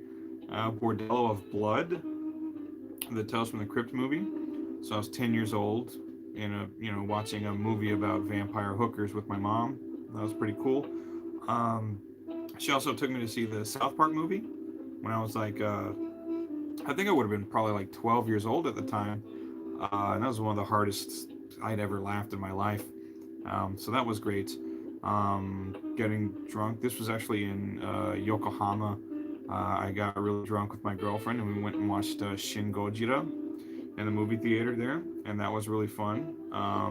Bordello of Blood, the Tales from the Crypt movie. So I was 10 years old, watching a movie about vampire hookers with my mom. That was pretty cool. She also took me to see the South Park movie when I was like, I think I would have been probably like 12 years old at the time. And that was one of the hardest I'd ever laughed in my life. So that was great. Getting drunk. This was actually in Yokohama. I got really drunk with my girlfriend, and we went and watched Shin Gojira in the movie theater there, and that was really fun. I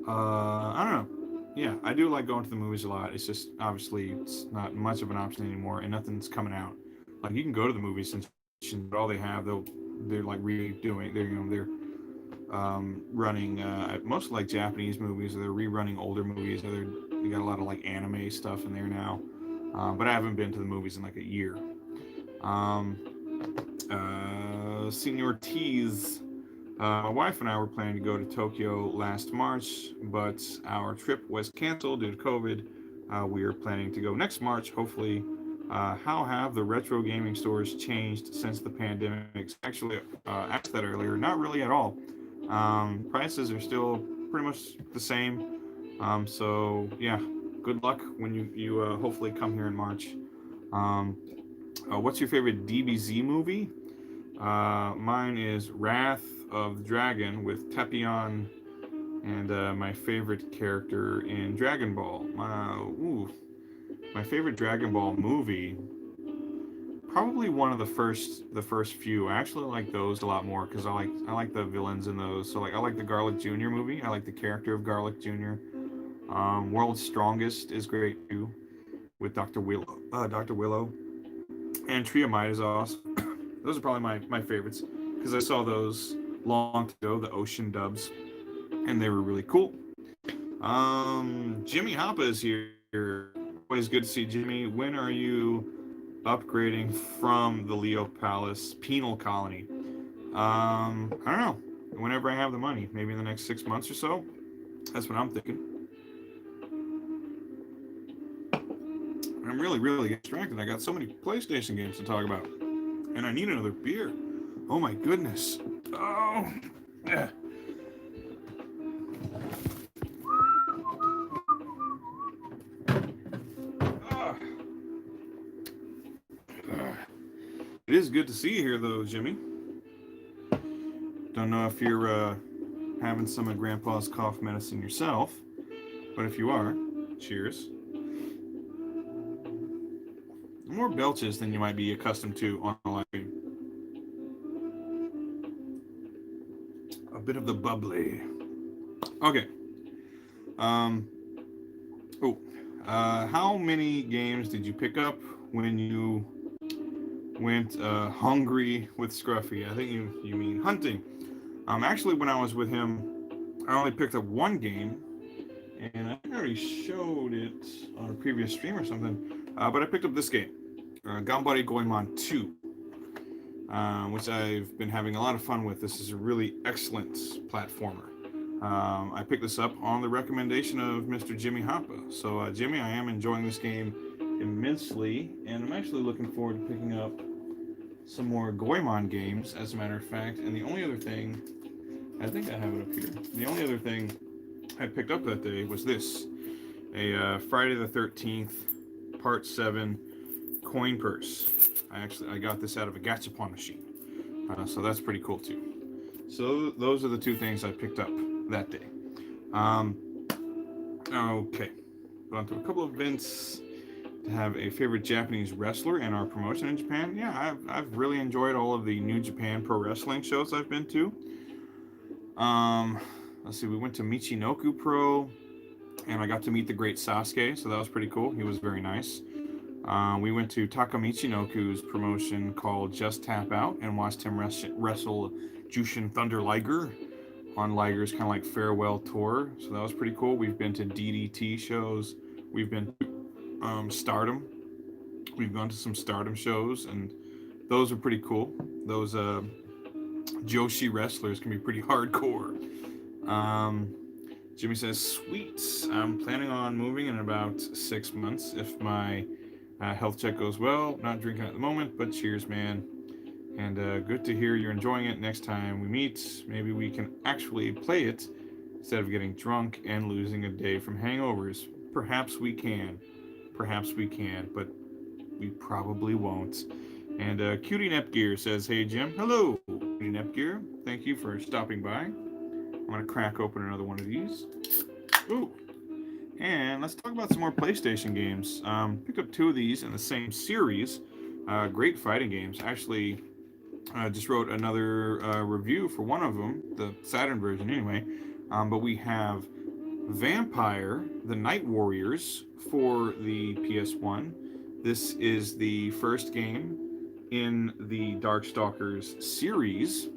don't know. Yeah, I do like going to the movies a lot. It's just obviously it's not much of an option anymore, and nothing's coming out. Like you can go to the movies since all they have they're like redoing. They're running mostly like Japanese movies, or they're rerunning older movies, or they got a lot of like anime stuff in there now. But I haven't been to the movies in like a year. Senior T's. My wife and I were planning to go to Tokyo last March, but our trip was canceled due to COVID. We are planning to go next March, hopefully. How have the retro gaming stores changed since the pandemic? Actually, asked that earlier. Not really at all. Prices are still pretty much the same. So yeah, good luck when you hopefully come here in March. What's your favorite DBZ movie? Mine is Wrath of the Dragon with Tepion, and my favorite character in Dragon Ball. My favorite Dragon Ball movie, probably one of the first few. I actually like those a lot more because I like the villains in those. So like I like the Garlic Jr. movie. I like the character of Garlic Jr. World's Strongest is great too, with Dr. Willow, and Triomite is awesome. Those are probably my favorites because I saw those long ago, the Ocean dubs, and they were really cool. Jimmy Hoppa is here. Always good to see Jimmy. When are you upgrading from the Leo Palace penal colony? I don't know. Whenever I have the money, maybe in the next 6 months or so. That's what I'm thinking. I'm really getting distracted. I got so many PlayStation games to talk about. And I need another beer. Oh my goodness. Oh. Yeah. It is good to see you here, though, Jimmy. Don't know if you're having some of Grandpa's cough medicine yourself, but if you are, cheers. More belches than you might be accustomed to on a live stream. A bit of the bubbly. Okay. How many games did you pick up when you went hungry with Scruffy? I think you mean hunting. Actually, when I was with him, I only picked up one game, and I think I already showed it on a previous stream or something. But I picked up this game, Ganbare Goemon 2, which I've been having a lot of fun with. This is a really excellent platformer. I picked this up on the recommendation of Mr. Jimmy Hoppa. So, Jimmy, I am enjoying this game immensely, and I'm actually looking forward to picking up some more Goemon games, as a matter of fact. And the only other thing, I think I have it up here. The only other thing I picked up that day was this, a Friday the 13th, Part 7 coin purse. I got this out of a gachapon machine, so that's pretty cool too. So those are the two things I picked up that day. Okay, gone through a couple of events. to have a favorite Japanese wrestler in our promotion in Japan. Yeah, I've really enjoyed all of the New Japan Pro Wrestling shows I've been to. Um, let's see, we went to Michinoku Pro, and I got to meet the great Sasuke, so that was pretty cool. He was very nice. We went to Takamichinoku's promotion called Just Tap Out and watched him wrestle Jushin Thunder Liger on Liger's kind of like farewell tour. So that was pretty cool. We've been to DDT shows. We've been to Stardom. We've gone to some Stardom shows, and those are pretty cool. Those Joshi wrestlers can be pretty hardcore. Jimmy says, sweet. I'm planning on moving in about 6 months if my health check goes well. Not drinking at the moment, but cheers, man. And good to hear you're enjoying it. Next time we meet, maybe we can actually play it instead of getting drunk and losing a day from hangovers. Perhaps we can. Perhaps we can, but we probably won't. And Cutie Nepgear says, hey, Jim. Hello, Cutie Nepgear. Thank you for stopping by. I'm going to crack open another one of these. Ooh. And let's talk about some more PlayStation games. Picked up 2 of these in the same series. Great fighting games. Actually, just wrote another review for one of them, the Saturn version anyway. But we have Vampire, the Night Warriors for the PS1. This is the first game in the Darkstalkers series,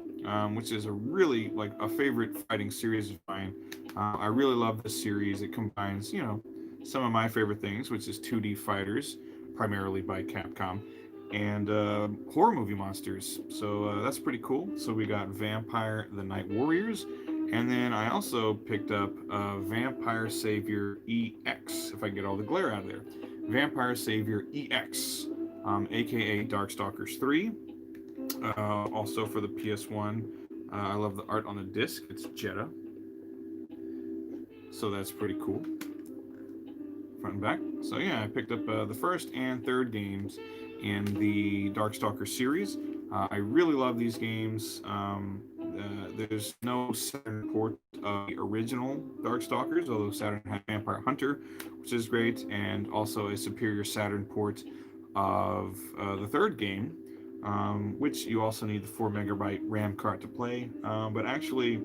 which is a really like a favorite fighting series of mine. I really love this series. It combines, some of my favorite things, which is 2D fighters, primarily by Capcom, and horror movie monsters. So that's pretty cool. So we got Vampire, the Night Warriors, and then I also picked up Vampire Savior EX, if I can get all the glare out of there. Vampire Savior EX, aka Darkstalkers 3. Also for the PS1. I love the art on the disc. It's Jetta. So that's pretty cool. Front and back. So yeah, I picked up the first and third games in the Darkstalkers series. I really love these games. There's no Saturn port of the original Darkstalkers, although Saturn had Vampire Hunter, which is great, and also a superior Saturn port of the third game, which you also need the 4 megabyte RAM card to play. But actually,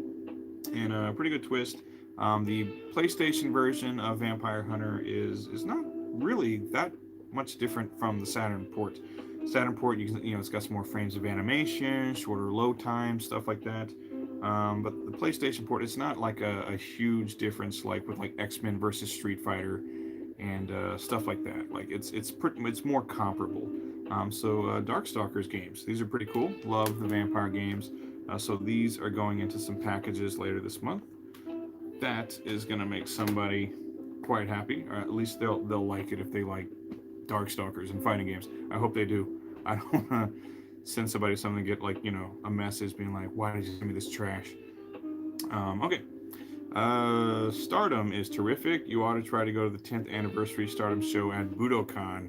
in a pretty good twist, the PlayStation version of Vampire Hunter is not really that much different from the Saturn port. Saturn port, it's got some more frames of animation, shorter load time, stuff like that. But the PlayStation port, it's not like a huge difference like with like X-Men versus Street Fighter and stuff like that. Like it's more comparable. So Darkstalkers games, these are pretty cool. Love the Vampire games. So these are going into some packages later this month. That is gonna make somebody quite happy, or at least they'll like it if they like Darkstalkers and fighting games. I hope they do. I don't want to send somebody something to get like a message being like, why did you send me this trash? Okay. Stardom is terrific. You ought to try to go to the 10th anniversary Stardom show at Budokan.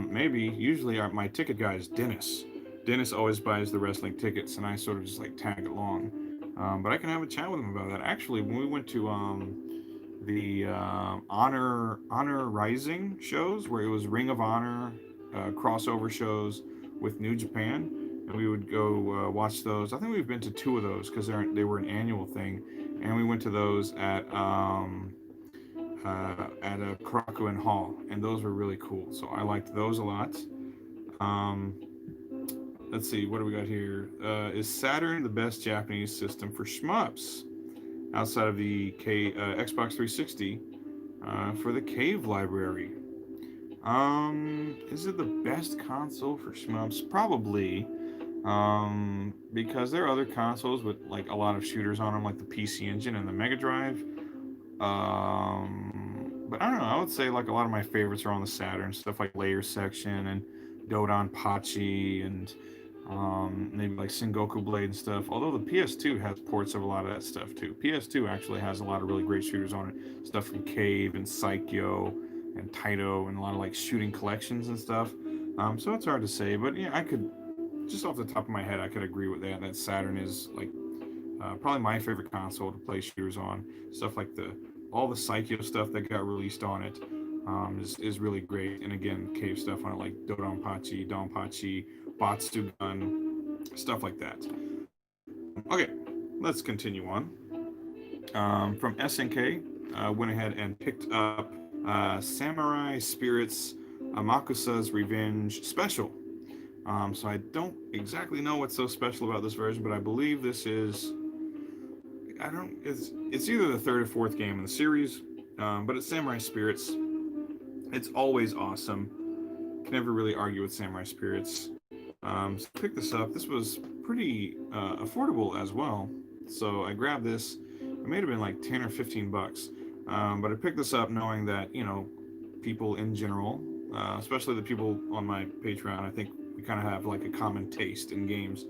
Maybe. Usually my ticket guy is Dennis. Dennis always buys the wrestling tickets, and I sort of just like tag along. But I can have a chat with him about that. Actually, when we went to the Honor Rising shows, where it was Ring of Honor crossover shows with New Japan, and we would go watch those. I think we've been to 2 of those because they were an annual thing, and we went to those at a Korakuen Hall, and those were really cool. So I liked those a lot. Let's see, what do we got here? Is Saturn the best Japanese system for shmups outside of the Xbox 360 for the Cave library? Is it the best console for shmups? Probably, because there are other consoles with like a lot of shooters on them, like the PC Engine and the Mega Drive. But I don't know. I would say like a lot of my favorites are on the Saturn, stuff like Layer Section and Dodon Pachi and maybe like Sengoku Blade and stuff. Although the PS2 has ports of a lot of that stuff too. PS2 actually has a lot of really great shooters on it. Stuff from Cave and Psycho and Taito and a lot of like shooting collections and stuff. So it's hard to say, but yeah, I could just off the top of my head, I could agree with that. That Saturn is like probably my favorite console to play shooters on. Stuff like all the Psycho stuff that got released on it. is really great. And again, cave stuff on it like Donpachi, Batsugan, stuff like that. Okay, let's continue on. From SNK, went ahead and picked up Samurai Spirits Amakusa's Revenge Special. So I don't exactly know what's so special about this version, but I believe this is it's either the third or fourth game in the series, but it's Samurai Spirits. It's always awesome. Can never really argue with Samurai Spirits. So pick this up. This was pretty affordable as well. So I grabbed this. It may have been like 10 or 15 bucks. But I picked this up knowing that, people in general, especially the people on my Patreon, I think we kind of have like a common taste in games.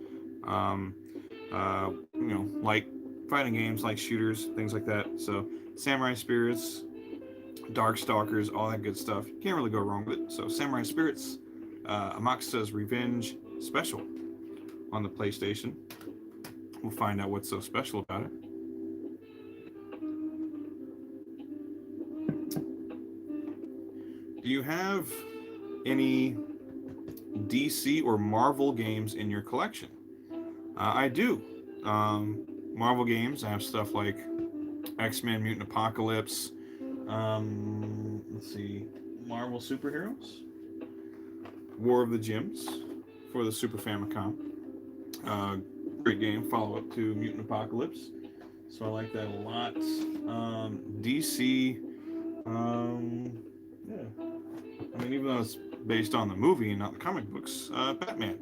Like fighting games, like shooters, things like that. So Samurai Spirits, Darkstalkers, all that good stuff. You can't really go wrong with it. So Samurai Spirits, Amakusa's Revenge Special on the PlayStation. We'll find out what's so special about it. Do you have any DC or Marvel games in your collection? I do. Marvel games, I have stuff like X-Men, Mutant Apocalypse. Let's see, Marvel Superheroes, War of the Gems for the Super Famicom. Great game, follow-up to Mutant Apocalypse. So I like that a lot. DC, yeah. I mean, even though it's based on the movie and not the comic books, Batman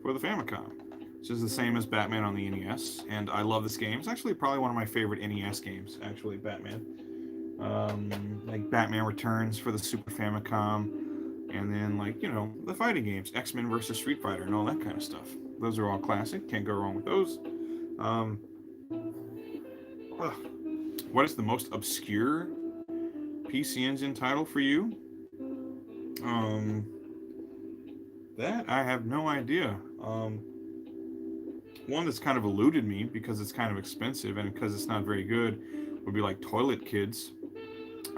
for the Famicom, which is the same as Batman on the NES, and I love this game. It's actually probably one of my favorite NES games, actually, Batman. Like Batman Returns for the Super Famicom, and then the fighting games, X-Men versus Street Fighter and all that kind of stuff. Those are all classic, can't go wrong with those. What is the most obscure PC Engine title for you? That I have no idea. One that's kind of eluded me because it's kind of expensive and because it's not very good would be like Toilet Kids.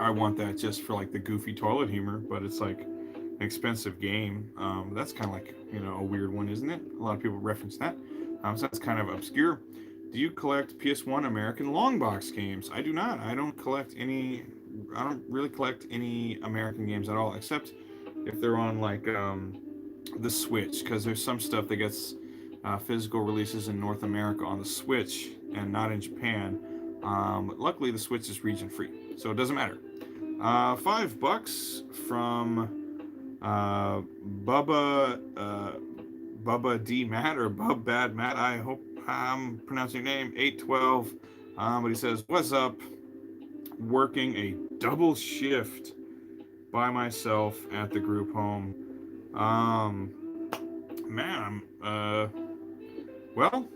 I want that just for like the goofy toilet humor, but it's like an expensive game. That's kind of like, a weird one, isn't it? A lot of people reference that. So that's kind of obscure. Do you collect PS1 American long box games? I do not. I don't really collect any American games at all, except if they're on like the Switch, because there's some stuff that gets physical releases in North America on the Switch and not in Japan. But luckily the Switch is region free, so it doesn't matter. $5 from Bubba D Matt or Bub Bad Matt. I hope I'm pronouncing your name. 812. But he says, "What's up? Working a double shift by myself at the group home." Man, well,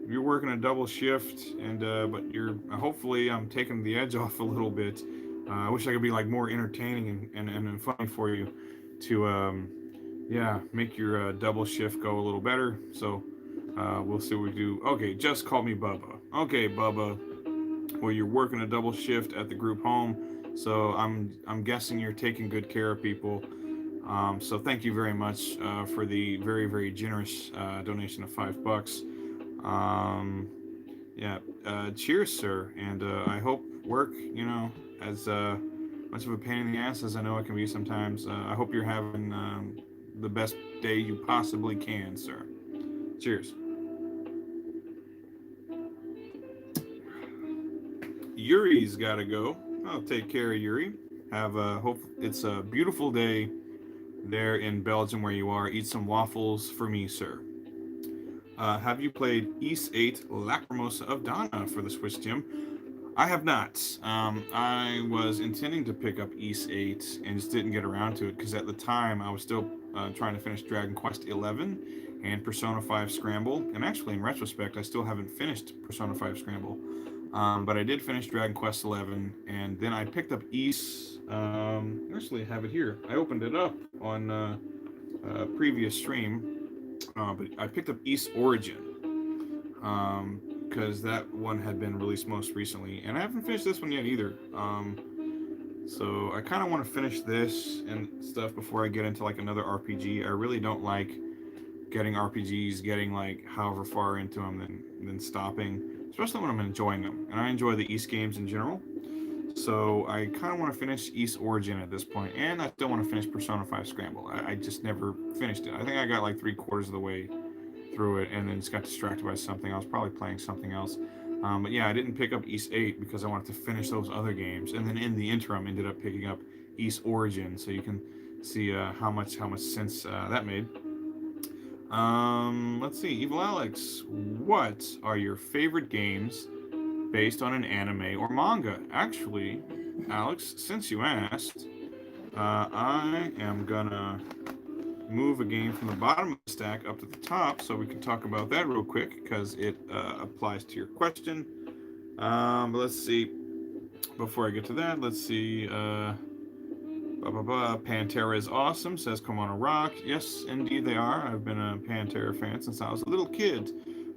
you're working a double shift, and but you're hopefully I'm taking the edge off a little bit. I wish I could be like more entertaining and funny for you to make your double shift go a little better. So we'll see what we do. Okay, just call me Bubba. Okay, Bubba. Well, you're working a double shift at the group home, so I'm guessing you're taking good care of people. So thank you very much for the very, very generous donation of $5. Cheers, sir, and I hope work, as much of a pain in the ass as I know it can be sometimes. I hope you're having the best day you possibly can, sir. Cheers. Yuri's gotta go. I'll take care of Yuri. Hope it's a beautiful day there in Belgium where you are. Eat some waffles for me, sir. Have you played Ys 8 Lacrimosa of Dana for the Switch, Jim? I have not. I was intending to pick up Ys 8 and just didn't get around to it because at the time I was still trying to finish Dragon Quest 11 and Persona 5 Scramble. And actually, in retrospect, I still haven't finished Persona 5 Scramble. But I did finish Dragon Quest 11, and then I picked up Ys. Actually, I have it here. I opened it up on a previous stream, but I picked up Ys Origin because that one had been released most recently, and I haven't finished this one yet either. So I kind of want to finish this and stuff before I get into like another RPG. I really don't like getting RPGs, getting like however far into them, then stopping, especially when I'm enjoying them. And I enjoy the East games in general. So I kind of want to finish East Origin at this point, and I still want to finish Persona 5 Scramble. I just never finished it. I think I got like 3/4 of the way through it, and then just got distracted by something. I was probably playing something else. But yeah, I didn't pick up East 8 because I wanted to finish those other games, and then in the interim, ended up picking up East Origin, so you can see how much sense that made. Let's see, Evil Alex, what are your favorite games based on an anime or manga? Actually, Alex, since you asked, I am gonna move a game from the bottom of the stack up to the top so we can talk about that real quick because it applies to your question. But let's see. Before I get to that, let's see. Pantera is awesome, says Komono Rock. Yes, indeed they are. I've been a Pantera fan since I was a little kid.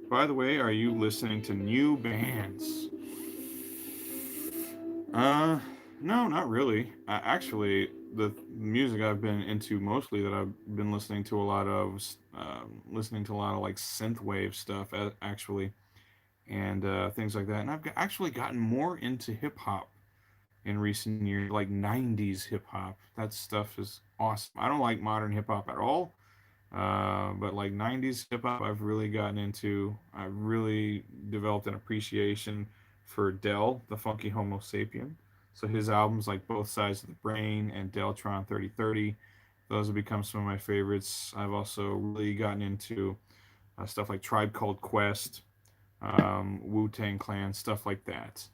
By the way, are you listening to new bands? No, not really. Actually, the music I've been into mostly that I've been listening to a lot of, like synthwave stuff, actually, and things like that. And I've actually gotten more into hip hop in recent years, like '90s hip hop. That stuff is awesome. I don't like modern hip hop at all, but like '90s hip hop, I've really gotten into. I've really developed an appreciation for Del, the Funky Homo Sapien. So his albums like Both Sides of the Brain and Deltron 3030, those have become some of my favorites. I've also really gotten into stuff like Tribe Called Quest, Wu Tang Clan, stuff like that.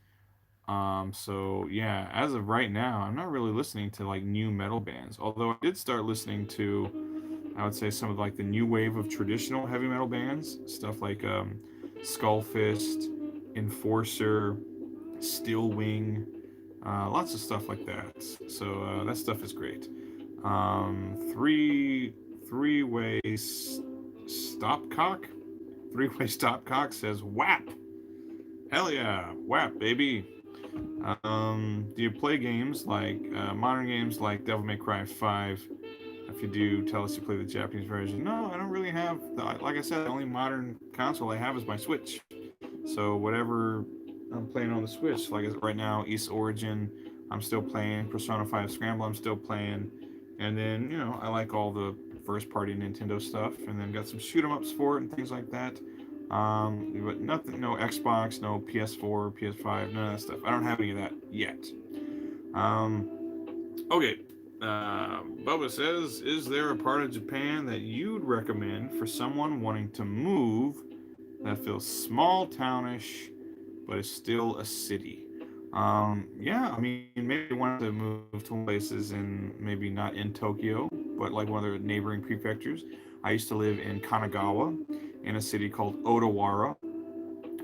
So yeah, as of right now, I'm not really listening to like new metal bands. Although I did start listening to, I would say, some of like the new wave of traditional heavy metal bands, stuff like Skullfist, Enforcer, Steelwing, lots of stuff like that. So that stuff is great. Three-way stopcock. Three-way stopcock says WAP. Hell yeah, WAP baby. Do you play games like modern games like Devil May Cry 5? If you do, tell us you play the Japanese version. No, I don't really have. Like I said, the only modern console I have is my Switch. So whatever I'm playing on the Switch, like right now, East Origin, I'm still playing. Persona 5 Scramble, I'm still playing. And then I like all the first-party Nintendo stuff, and then got some shoot 'em ups for it and things like that. But nothing, no Xbox, no PS4, PS5, none of that stuff. I don't have any of that yet. Okay. Bubba says, is there a part of Japan that you'd recommend for someone wanting to move that feels small townish but is still a city? Yeah, I mean, maybe want to move to places in maybe not in Tokyo, but like one of the neighboring prefectures. I used to live in Kanagawa, in a city called Odawara,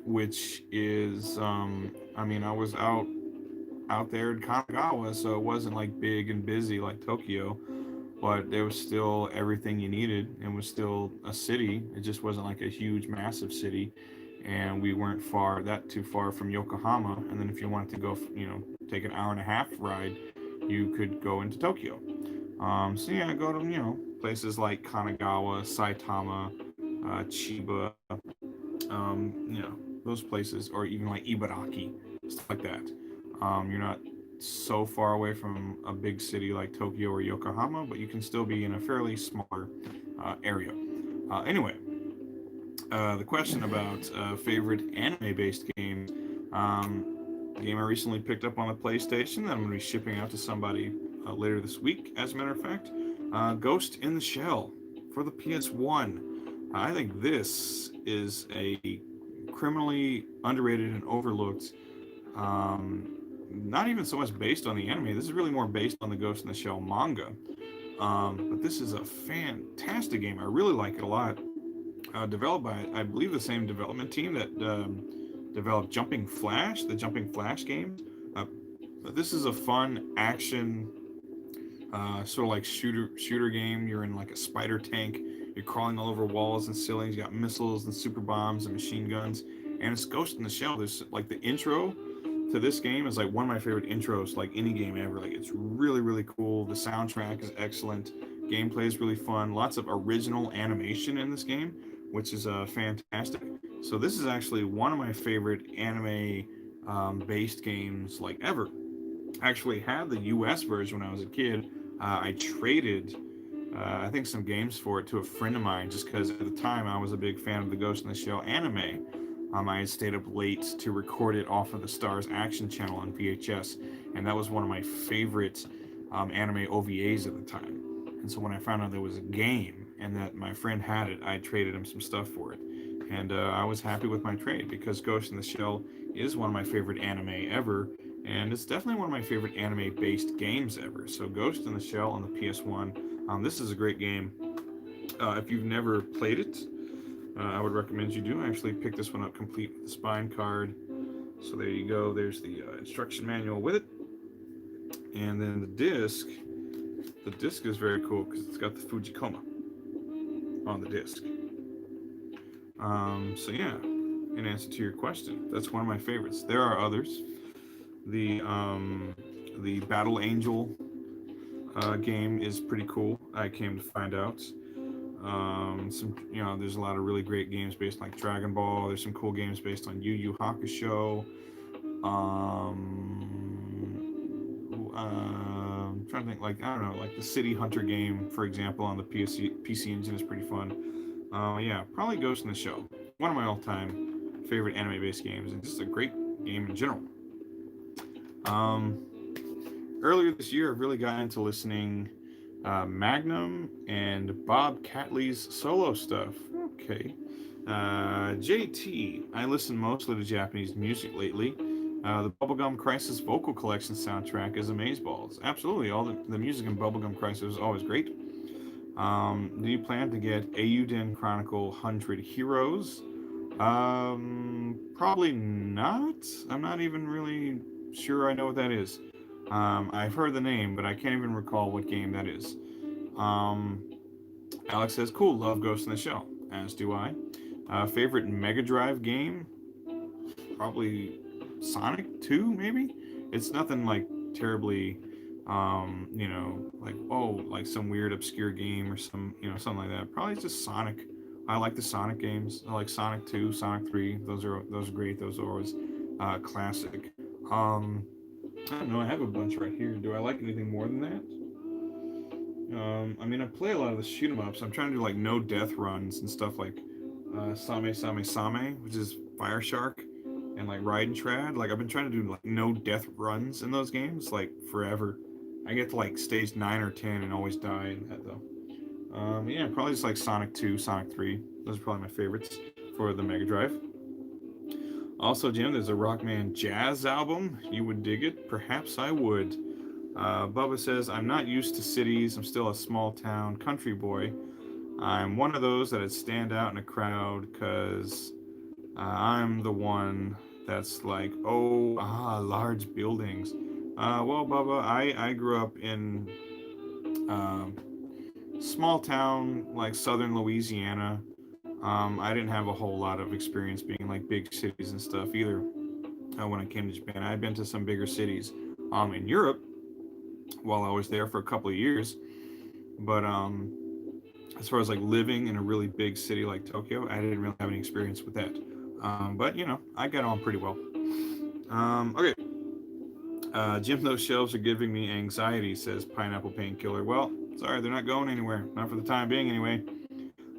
which is, I mean, I was out there in Kanagawa, so it wasn't like big and busy like Tokyo, but there was still everything you needed. It was still a city. It just wasn't like a huge, massive city, and we weren't too far from Yokohama. And then if you wanted to go, take an hour and a half ride, you could go into Tokyo. So yeah, I go to places like Kanagawa, Saitama, Chiba, those places, or even like Ibaraki, stuff like that. You're not so far away from a big city like Tokyo or Yokohama, but you can still be in a fairly smaller area. Anyway, the question about favorite anime-based games. The game I recently picked up on the PlayStation that I'm going to be shipping out to somebody later this week, as a matter of fact, Ghost in the Shell for the PS1. I think this is a criminally underrated and overlooked, not even so much based on the anime. This is really more based on the Ghost in the Shell manga. But this is a fantastic game. I really like it a lot. Developed by, I believe, the same development team that developed Jumping Flash, the Jumping Flash games. This is a fun action, sort of like shooter game. You're in like a spider tank. You're crawling all over walls and ceilings. You got missiles and super bombs and machine guns. And it's Ghost in the Shell. There's like the intro to this game is like one of my favorite intros, like any game ever. Like it's really, really cool. The soundtrack is excellent. Gameplay is really fun. Lots of original animation in this game, which is fantastic. So this is actually one of my favorite anime based games like ever. I actually had the US version when I was a kid. I traded I think some games for it to a friend of mine just because at the time I was a big fan of the Ghost in the Shell anime. I had stayed up late to record it off of the Stars Action channel on VHS, and that was one of my favorite anime OVAs at the time. And so when I found out there was a game and that my friend had it, I traded him some stuff for it. And I was happy with my trade because Ghost in the Shell is one of my favorite anime ever, and it's definitely one of my favorite anime-based games ever. So Ghost in the Shell on the PS1, this is a great game. If you've never played it, I would recommend you do. I actually picked this one up complete with the spine card. So there you go. There's the instruction manual with it. And then the disc is very cool because it's got the Fujikoma on the disc. So yeah, in answer to your question, that's one of my favorites. There are others. The Battle Angel game is pretty cool. I came to find out. There's a lot of really great games based on like Dragon Ball. There's some cool games based on Yu Yu Hakusho. I'm trying to think, like, I don't know, like the City Hunter game, for example, on the PC Engine is pretty fun. Yeah, probably Ghost in the Shell. One of my all-time favorite anime-based games, and just a great game in general. Earlier this year, I've really got into listening Magnum and Bob Catley's solo stuff. Okay. JT, I listen mostly to Japanese music lately. The Bubblegum Crisis vocal collection soundtrack is amazeballs. Absolutely, all the music in Bubblegum Crisis is always great. Do you plan to get Eiyuden Chronicle 100 Heroes? Probably not. I'm not even really sure I know what that is. I've heard the name, but I can't even recall what game that is. Alex says, cool, love Ghost in the Shell, as do I. Favorite Mega Drive game? Probably Sonic 2, maybe? It's nothing like terribly, like some weird obscure game or something like that. Probably just Sonic. I like the Sonic games. I like Sonic 2, Sonic 3. Those are great. Those are always classic. I don't know. I have a bunch right here. Do I like anything more than that? I play a lot of the shoot 'em ups. I'm trying to do like no death runs and stuff like Same Same Same, which is Fire Shark, and like Ride and Trad. Like I've been trying to do like no death runs in those games like forever. I get to like stage 9 or 10 and always die in that though. Yeah, probably just like Sonic 2, Sonic 3. Those are probably my favorites for the Mega Drive. Also, Jim, there's a Rockman Jazz album. You would dig it? Perhaps I would. Bubba says, I'm not used to cities. I'm still a small town country boy. I'm one of those that would stand out in a crowd because I'm the one that's like, large buildings. Well, Bubba, I grew up in small town, like southern Louisiana. I didn't have a whole lot of experience being like big cities and stuff either. When I came to Japan, I'd been to some bigger cities in Europe while I was there for a couple of years. But as far as like living in a really big city like Tokyo, I didn't really have any experience with that. But I got on pretty well. Okay. Jim, those shelves are giving me anxiety, says Pineapple Painkiller. Well, sorry, they're not going anywhere. Not for the time being, anyway.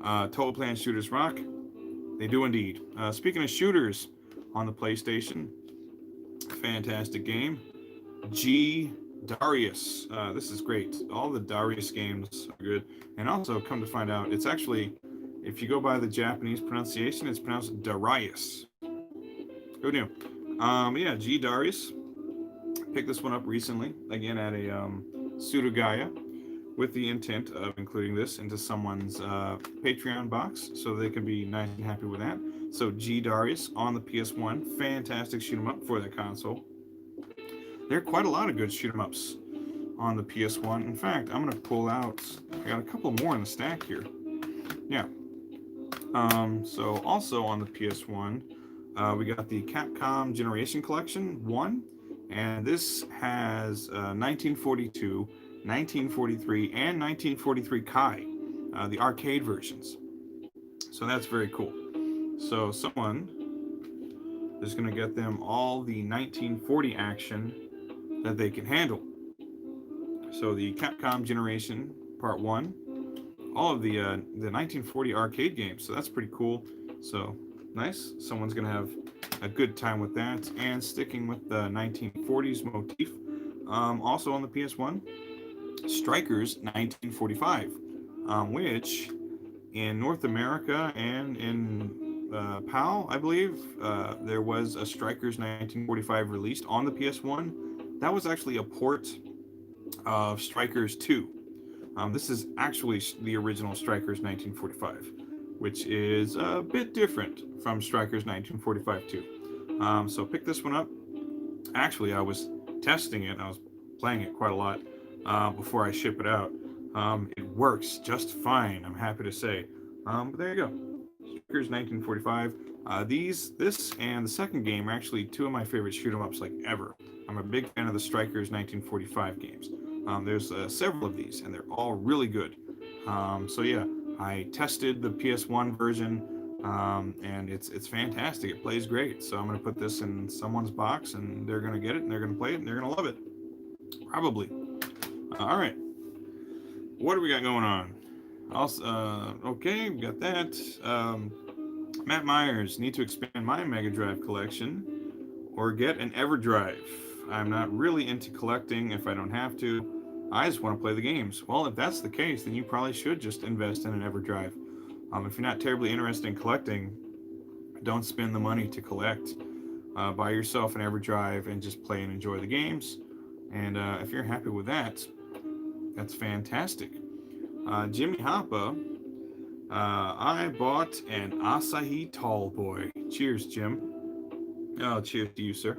Total Plan Shooters rock. They do indeed. Speaking of shooters on the PlayStation, fantastic game. G Darius. This is great. All the Darius games are good. And also, come to find out, it's actually, if you go by the Japanese pronunciation, it's pronounced Darius. Who knew? Yeah, G Darius. Picked this one up recently, again at a Surugaya, with the intent of including this into someone's Patreon box so they can be nice and happy with that. So G Darius on the PS1, fantastic shoot 'em up for that console. There are quite a lot of good shoot 'em ups on the PS1. In fact, I'm gonna pull out, I got a couple more in the stack here. Yeah. So also on the PS1, We got the Capcom Generation Collection 1, and this has 1942, 1943, and 1943 Kai, the arcade versions. So that's very cool. So someone is going to get them all the 1940 action that they can handle. So the Capcom Generation Part 1, all of the 1940 arcade games. So that's pretty cool. So nice. Someone's going to have a good time with that. And sticking with the 1940s motif, also on the PS1, Strikers 1945, which in North America and in PAL, I believe, there was a Strikers 1945 released on the PS1. That was actually a port of Strikers 2. This is actually the original Strikers 1945, which is a bit different from Strikers 1945 2. So pick this one up. Actually, I was testing it. I was playing it quite a lot before I ship it out. It works just fine, I'm happy to say. But there you go. Strikers 1945. This and the second game are actually two of my favorite shoot 'em ups like ever. I'm a big fan of the Strikers 1945 games. There's several of these, and they're all really good. So yeah, I tested the PS1 version, and it's fantastic. It plays great. So I'm gonna put this in someone's box, and they're gonna get it, and they're gonna play it, and they're gonna love it. Probably. All right. What do we got going on? Also, okay, we got that. Matt Myers, need to expand my Mega Drive collection or get an EverDrive. I'm not really into collecting if I don't have to. I just want to play the games. Well, if that's the case, then you probably should just invest in an EverDrive. If you're not terribly interested in collecting, don't spend the money to collect. Buy yourself an EverDrive and just play and enjoy the games. And if you're happy with that, that's fantastic. Jimmy Hoppa, I bought an Asahi Tallboy. Cheers, Jim. Oh, cheers to you, sir.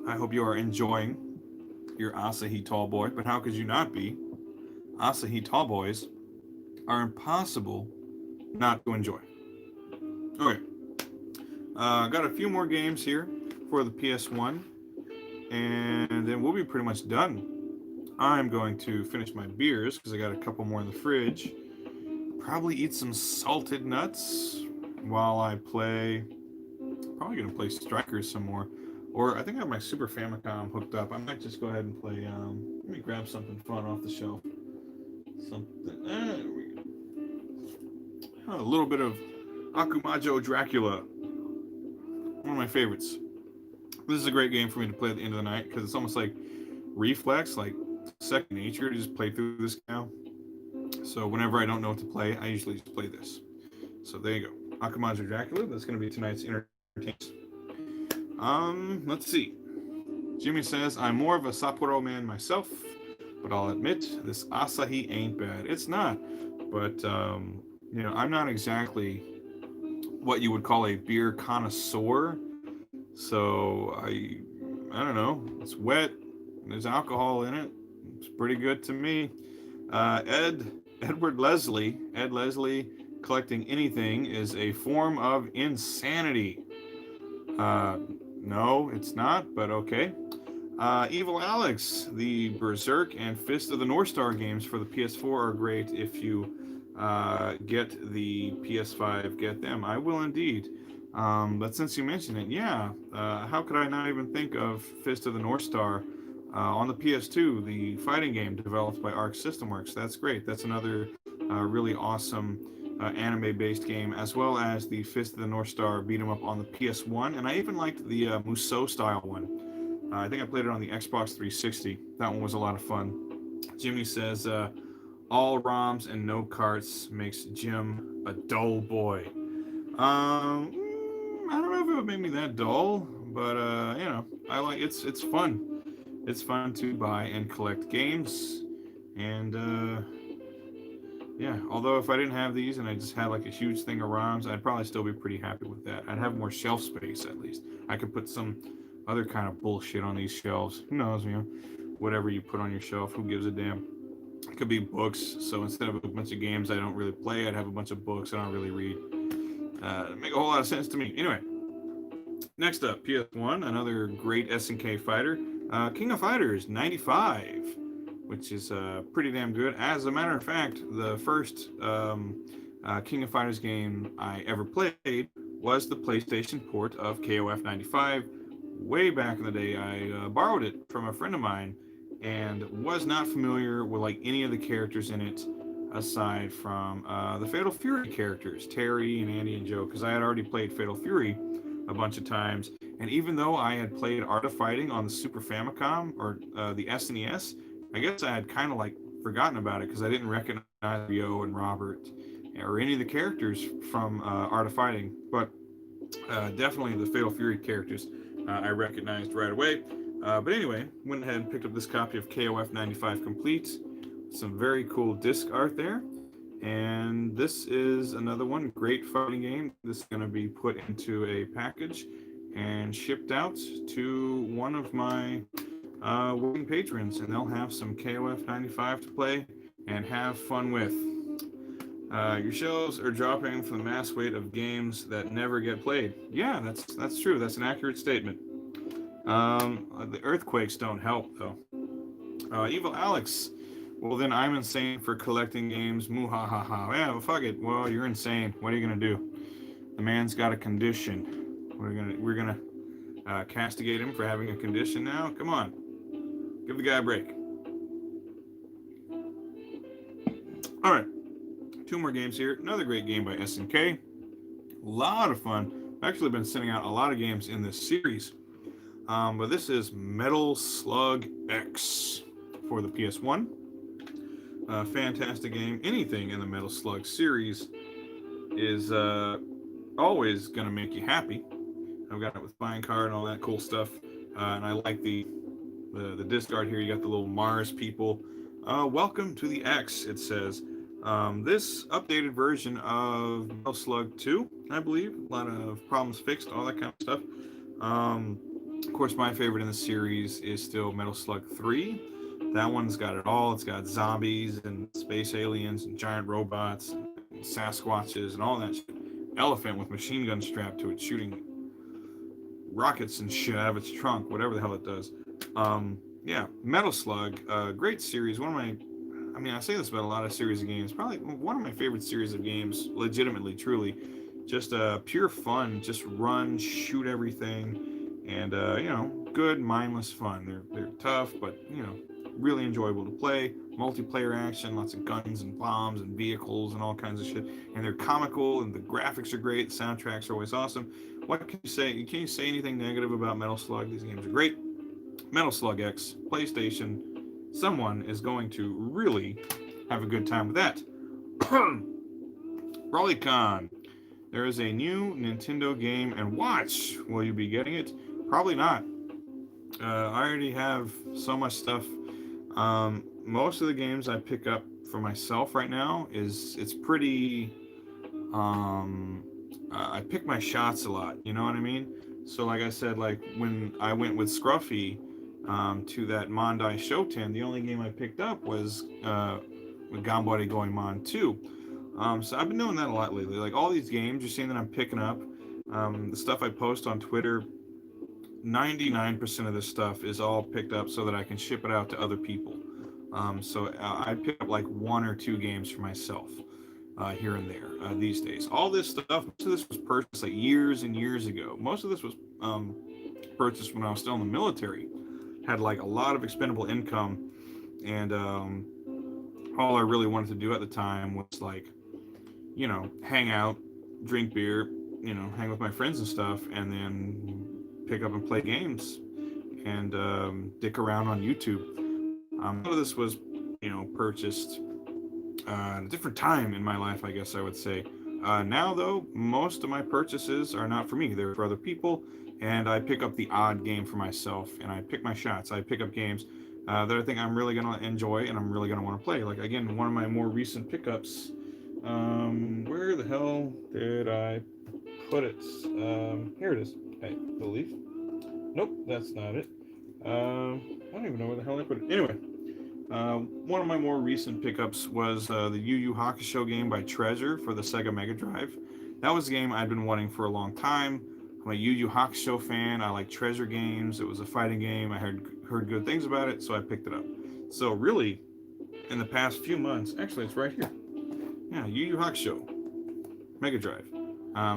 I hope you are enjoying your Asahi Tallboy, but how could you not be? Asahi Tallboys are impossible not to enjoy. Okay. Got a few more games here for the PS1, and then we'll be pretty much done. I'm going to finish my beers because I got a couple more in the fridge. Probably eat some salted nuts while I play. Probably going to play Strikers some more. Or I think I have my Super Famicom hooked up. I might just go ahead and play. Let me grab something fun off the shelf. Something. A little bit of Akumajo Dracula. One of my favorites. This is a great game for me to play at the end of the night because it's almost like reflex, like second nature to just play through this now. So whenever I don't know what to play, I usually just play this. So there you go. Akumajo Dracula. That's going to be tonight's entertainment. Let's see. Jimmy says, I'm more of a Sapporo man myself, but I'll admit this Asahi ain't bad. It's not, but I'm not exactly what you would call a beer connoisseur. So I don't know. It's wet. There's alcohol in it. It's pretty good to me. Ed Leslie, collecting anything is a form of insanity. No, it's not, but okay. Evil Alex, the Berserk and Fist of the North Star games for the PS4 are great. If you get the PS5, get them. I will indeed. But since you mentioned it, yeah, how could I not even think of Fist of the North Star on the PS2, the fighting game developed by Arc System Works? That's great. That's another really awesome anime-based game, as well as the Fist of the North Star beat 'em up on the PS1, and I even liked the Musou style one. I think I played it on the Xbox 360. That one was a lot of fun. Jimmy says, all ROMs and no carts makes Jim a dull boy. I don't know if it would make me that dull, but I like it's fun. It's fun to buy and collect games, and yeah, although if I didn't have these and I just had like a huge thing of ROMs, I'd probably still be pretty happy with that. I'd have more shelf space at least. I could put some other kind of bullshit on these shelves. Who knows, whatever you put on your shelf, who gives a damn? It could be books. So instead of a bunch of games I don't really play, I'd have a bunch of books I don't really read. make a whole lot of sense to me. Anyway, next up, PS1, another great SNK fighter, King of Fighters 95, which is pretty damn good. As a matter of fact, the first King of Fighters game I ever played was the PlayStation port of KOF 95. Way back in the day, I borrowed it from a friend of mine and was not familiar with like any of the characters in it aside from the Fatal Fury characters, Terry and Andy and Joe, because I had already played Fatal Fury a bunch of times. And even though I had played Art of Fighting on the Super Famicom or the SNES, I guess I had kind of like forgotten about it because I didn't recognize Rio and Robert or any of the characters from Art of Fighting. But definitely the Fatal Fury characters I recognized right away. But anyway, went ahead and picked up this copy of KOF 95 Complete. Some very cool disc art there. And this is another one, great fighting game. This is going to be put into a package and shipped out to one of my working patrons, and they'll have some KOF 95 to play and have fun with. Your shelves are dropping from the mass weight of games that never get played. Yeah, that's true. That's an accurate statement. The earthquakes don't help, though. Evil Alex. Well, then I'm insane for collecting games. Muhahaha. Yeah, well, fuck it. Well, you're insane. What are you gonna do? The man's got a condition. We're gonna castigate him for having a condition now. Come on, give the guy a break. All right, 2 more games here. Another great game by SNK. A lot of fun. I've actually been sending out a lot of games in this series. But this is Metal Slug X for the PS1. Fantastic game. Anything in the Metal Slug series is always going to make you happy. I've got it with Fine Card and all that cool stuff. And I like the disc art here. You got the little Mars people. Welcome to the X, it says. This updated version of Metal Slug 2, I believe. A lot of problems fixed, all that kind of stuff. Of course, my favorite in the series is still Metal Slug 3. That one's got it all. It's got zombies and space aliens and giant robots and Sasquatches and all that shit. Elephant with machine gun strapped to it, shooting rockets and shit out of its trunk, whatever the hell it does. Yeah, Metal Slug, great series. I say this about a lot of series of games. Probably one of my favorite series of games, legitimately, truly. Just pure fun. Just run, shoot everything, and good, mindless fun. They're tough, but really enjoyable to play. Multiplayer action, lots of guns and bombs and vehicles and all kinds of shit. And they're comical, and the graphics are great. The soundtracks are always awesome. What can you say? Can you say anything negative about Metal Slug? These games are great. Metal Slug X, PlayStation. Someone is going to really have a good time with that. BrawlyCon. There is a new Nintendo game and watch. Will you be getting it? Probably not. I already have so much stuff. Most of the games I pick up for myself right now it's pretty. I pick my shots a lot. You know what I mean? So like I said, like when I went with Scruffy to that Mondai Shoten, the only game I picked up was with Ganbare Goemon 2. So I've been doing that a lot lately. Like all these games you're seeing that I'm picking up, the stuff I post on Twitter, 99% of this stuff is all picked up so that I can ship it out to other people. So I pick up like 1 or 2 games for myself here and there these days. All this stuff, most of this was purchased like years and years ago. Most of this was purchased when I was still in the military. Had like a lot of expendable income, and all I really wanted to do at the time was like, hang out, drink beer, hang with my friends and stuff, and then pick up and play games and dick around on YouTube. Some of this was, purchased at a different time in my life, I guess I would say. Now, though, most of my purchases are not for me. They're for other people, and I pick up the odd game for myself, and I pick my shots. I pick up games that I think I'm really going to enjoy and I'm really going to want to play. Like, again, one of my more recent pickups, where the hell did I put it? Here it is, I believe. Nope, that's not it. I don't even know where the hell I put it. Anyway, one of my more recent pickups was the Yu Yu Hakusho game by Treasure for the Sega Mega Drive. that was a game I'd been wanting for a long time. I'm a Yu Yu Hakusho fan. I like treasure games. It was a fighting game. I heard good things about it, so I picked it up. So really, in the past few months, actually, it's right here. Yeah, Yu Yu Hakusho, Mega Drive.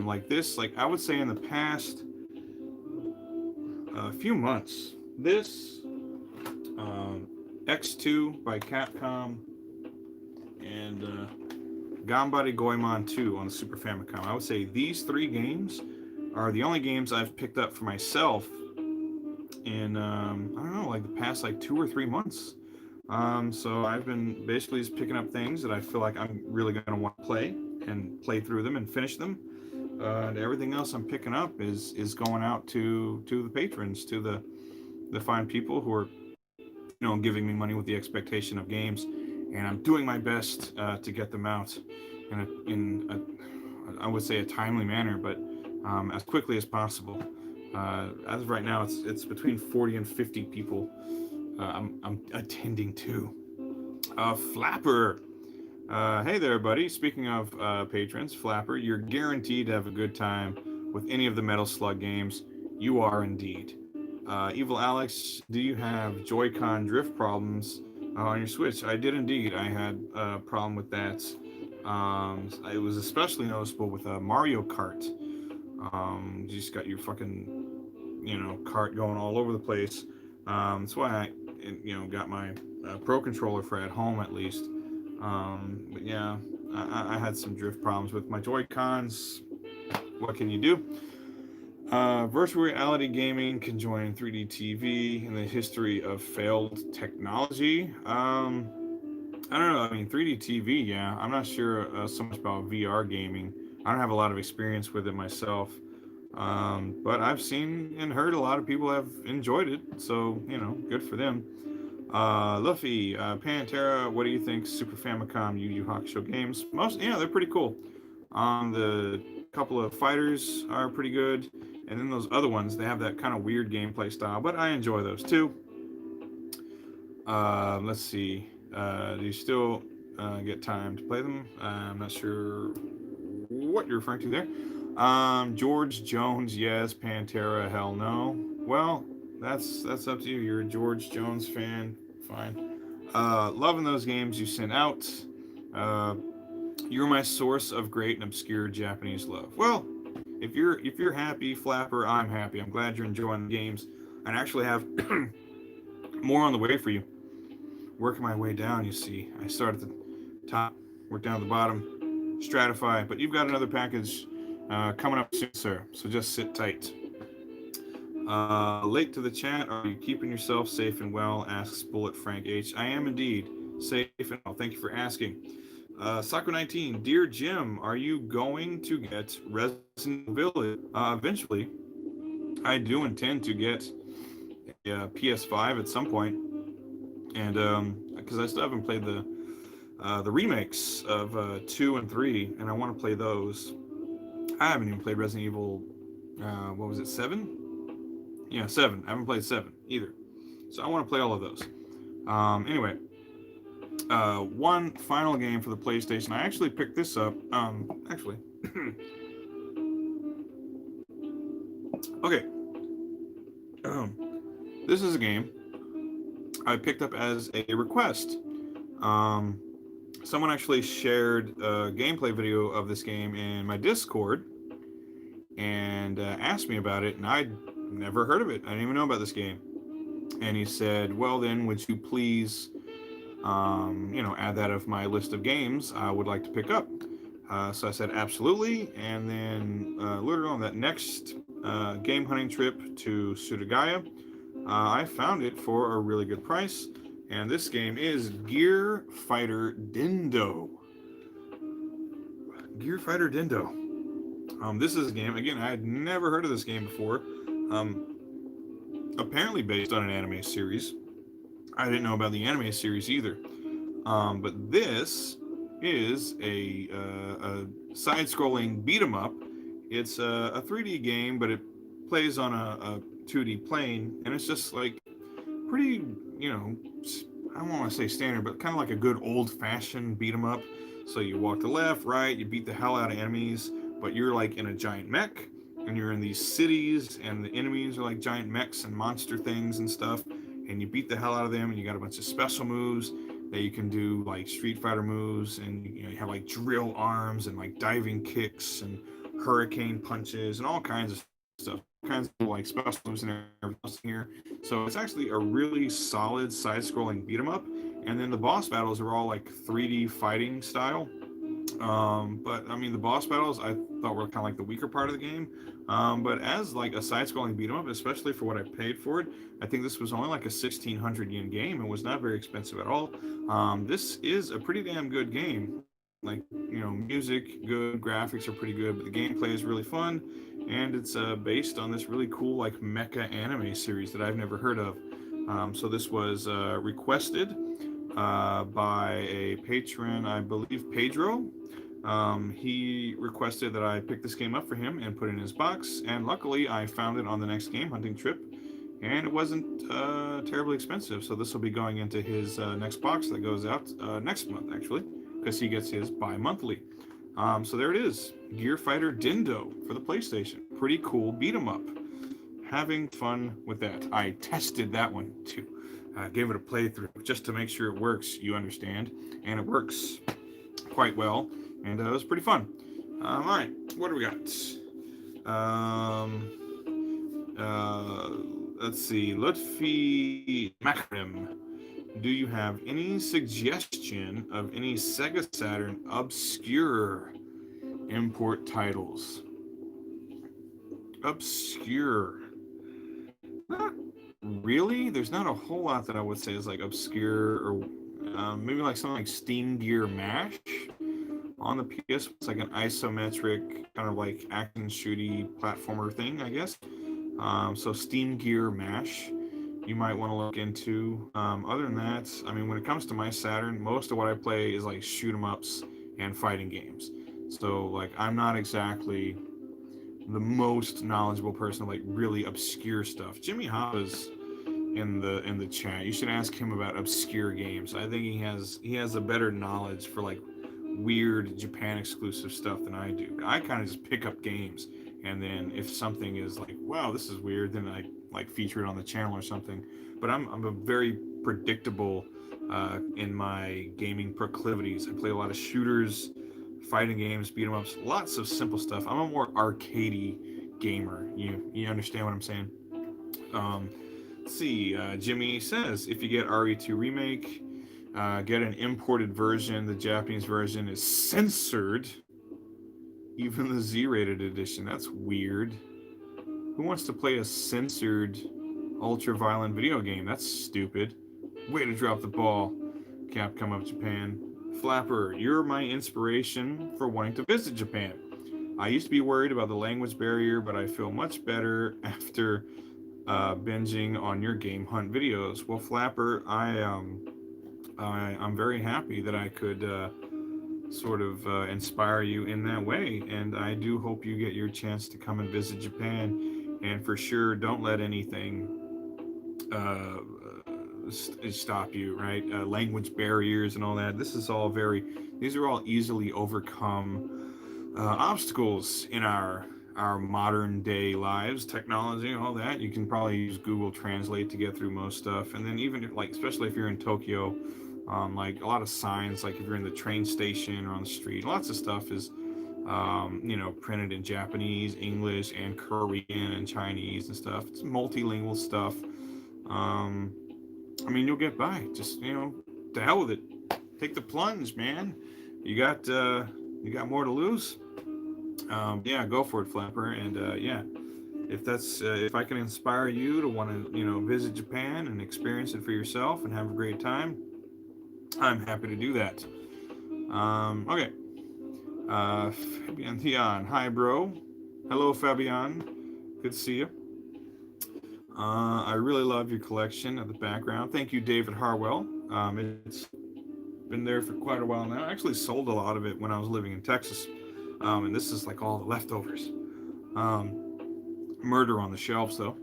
Like this, like I would say in the past few months, this X2 by Capcom and Ganbare Goemon 2 on the Super Famicom. I would say these 3 games are the only games I've picked up for myself in I don't know, like the past like 2 or 3 months. So I've been basically just picking up things that I feel like I'm really going to want to play and play through them and finish them. And everything else I'm picking up is going out to the patrons, to the fine people who are, you know, giving me money with the expectation of games, and I'm doing my best to get them out in a I would say a timely manner, but as quickly as possible. As of right now, it's between 40 and 50 people I'm attending to. Flapper. Hey there, buddy. Speaking of patrons, Flapper, you're guaranteed to have a good time with any of the Metal Slug games. You are indeed. Evil Alex, do you have Joy-Con drift problems on your Switch? I did indeed. I had a problem with that. It was especially noticeable with Mario Kart. You just got your fucking, you know, cart going all over the place. That's why I, you know, got my Pro Controller for at home at least. But yeah, I had some drift problems with my Joy-Cons. What can you do? Virtual reality gaming can join 3D TV in the history of failed technology. I don't know. I mean, 3D TV, yeah. I'm not sure so much about VR gaming. I don't have a lot of experience with it myself. But I've seen and heard a lot of people have enjoyed it. So, you know, good for them. Luffy, Pantera, what do you think? Super Famicom Yu Yu Hakusho games? Yeah, they're pretty cool. The couple of fighters are pretty good. And then those other ones, they have that kind of weird gameplay style, but I enjoy those too. Let's see. Do you still get time to play them? I'm not sure what you're referring to there. George Jones, yes. Pantera, hell no. Well, that's up to you. You're a George Jones fan. Fine. Loving those games you sent out. You're my source of great and obscure Japanese love. Well, if you're happy, Flapper, I'm happy. I'm glad you're enjoying the games. I actually have more on the way for you. Working my way down, you see. I start at the top, work down at the bottom, stratify. But you've got another package coming up soon, sir. So just sit tight. Late to the chat. Are you keeping yourself safe and well? Asks Bullet Frank H. I am indeed safe and well. Thank you for asking. Saku19, dear Jim, are you going to get Resident Evil eventually? I do intend to get a PS5 at some point, and because I still haven't played the remakes of 2 and 3, and I want to play those. I haven't even played Resident Evil. What was it, 7? Yeah, 7. I haven't played 7 either, so I want to play all of those. Anyway. One final game for the PlayStation. I actually picked this up. Actually. Okay. This is a game I picked up as a request. Someone actually shared a gameplay video of this game in my Discord and asked me about it, and I'd never heard of it. I didn't even know about this game. And he said, well then, would you please add that of my list of games I would like to pick up. So I said absolutely, and then literally on that next game hunting trip to Surigaya, I found it for a really good price, and this game is Gear Fighter Dendo. Gear Fighter Dendo. This is a game, again, I had never heard of this game before. Apparently based on an anime series. I didn't know about the anime series either. But this is a side-scrolling beat-em-up. It's a 3D game, but it plays on a 2D plane, and it's just like pretty, I don't want to say standard, but kind of like a good old-fashioned beat-em-up. So you walk to left, right, you beat the hell out of enemies. but you're like in a giant mech, and you're in these cities, and the enemies are like giant mechs and monster things and stuff, and you beat the hell out of them, and you got a bunch of special moves that you can do, like Street Fighter moves, and you have like drill arms and like diving kicks and hurricane punches and all kinds of stuff, kinds of like special moves and everything else here. So it's actually a really solid side-scrolling beat 'em up, and then the boss battles are all like 3D fighting style. But I mean, the boss battles I thought were kind of like the weaker part of the game. But as like a side-scrolling beat 'em up, especially for what I paid for it, I think this was only like a 1,600 yen game and was not very expensive at all. This is a pretty damn good game. Like, music good, graphics are pretty good, but the gameplay is really fun, and it's based on this really cool like mecha anime series that I've never heard of. So this was requested by a patron, I believe Pedro. He requested that I pick this game up for him and put it in his box, and luckily I found it on the next game hunting trip, and it wasn't terribly expensive. So this will be going into his next box that goes out next month, actually, because he gets his bi-monthly. So there it is, Gear Fighter Dindo for the PlayStation. Pretty cool beat 'em up. Having fun with that. I tested that one too. Gave it a playthrough just to make sure it works, you understand, and it works quite well, and it was pretty fun. All right, what do we got? Let's see, Lutfi Makrim. Do you have any suggestion of any Sega Saturn obscure import titles? Obscure. Not really. There's not a whole lot that I would say is like obscure, or maybe like something like Steam Gear Mash on the PS. It's like an isometric kind of like action shooty platformer thing, I guess. So Steam Gear Mash, you might want to look into. Other than that, I mean, when it comes to my Saturn, most of what I play is like shoot 'em ups and fighting games. So like, I'm not exactly the most knowledgeable person of like really obscure stuff. Jimmy Hoppa's in the chat. You should ask him about obscure games. I think he has a better knowledge for like weird Japan exclusive stuff than I do. I kind of just pick up games, and then if something is like, wow, this is weird, then I like feature it on the channel or something. But I'm a very predictable in my gaming proclivities. I play a lot of shooters, fighting games, beat 'em ups, lots of simple stuff. I'm a more arcadey gamer. You understand what I'm saying? Let's see. Jimmy says if you get RE2 remake, get an imported version. The Japanese version is censored. Even the Z-rated edition. That's weird. Who wants to play a censored, ultra-violent video game? That's stupid. Way to drop the ball, Capcom of Japan. Flapper, you're my inspiration for wanting to visit Japan. I used to be worried about the language barrier, but I feel much better after binging on your game hunt videos. Well, Flapper, I'm very happy that I could sort of inspire you in that way, and I do hope you get your chance to come and visit Japan. And for sure, don't let anything stop you, right? Language barriers and all that. These are all easily overcome obstacles in our modern day lives. Technology and all that, you can probably use Google Translate to get through most stuff. And then even if, like, especially if you're in Tokyo, like a lot of signs, like if you're in the train station or on the street, lots of stuff is printed in Japanese, English, and Korean and Chinese and stuff. It's multilingual stuff. I mean, you'll get by. Just, to hell with it. Take the plunge, man. You got more to lose. Yeah, go for it, Flapper. And yeah, if I can inspire you to want to, visit Japan and experience it for yourself and have a great time, I'm happy to do that. Okay. Fabian Theon. Hi, bro. Hello, Fabian. Good to see you. I really love your collection of the background. Thank you, David Harwell. It's been there for quite a while now. I actually sold a lot of it when I was living in Texas. And this is like all the leftovers. Murder on the shelves, though.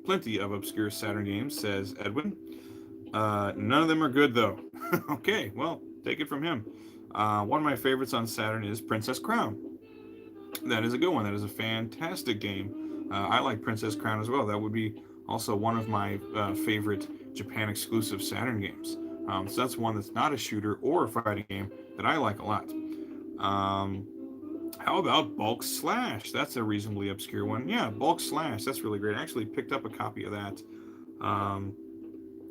Plenty of obscure Saturn games, says Edwin. None of them are good, though. Okay, well, take it from him. One of my favorites on Saturn is Princess Crown. That is a good one. That is a fantastic game. I like Princess Crown as well. That would be also one of my favorite Japan exclusive Saturn games. So that's one that's not a shooter or a fighting game that I like a lot. How about Bulk Slash? That's a reasonably obscure one. Yeah, Bulk Slash. That's really great. I actually picked up a copy of that. I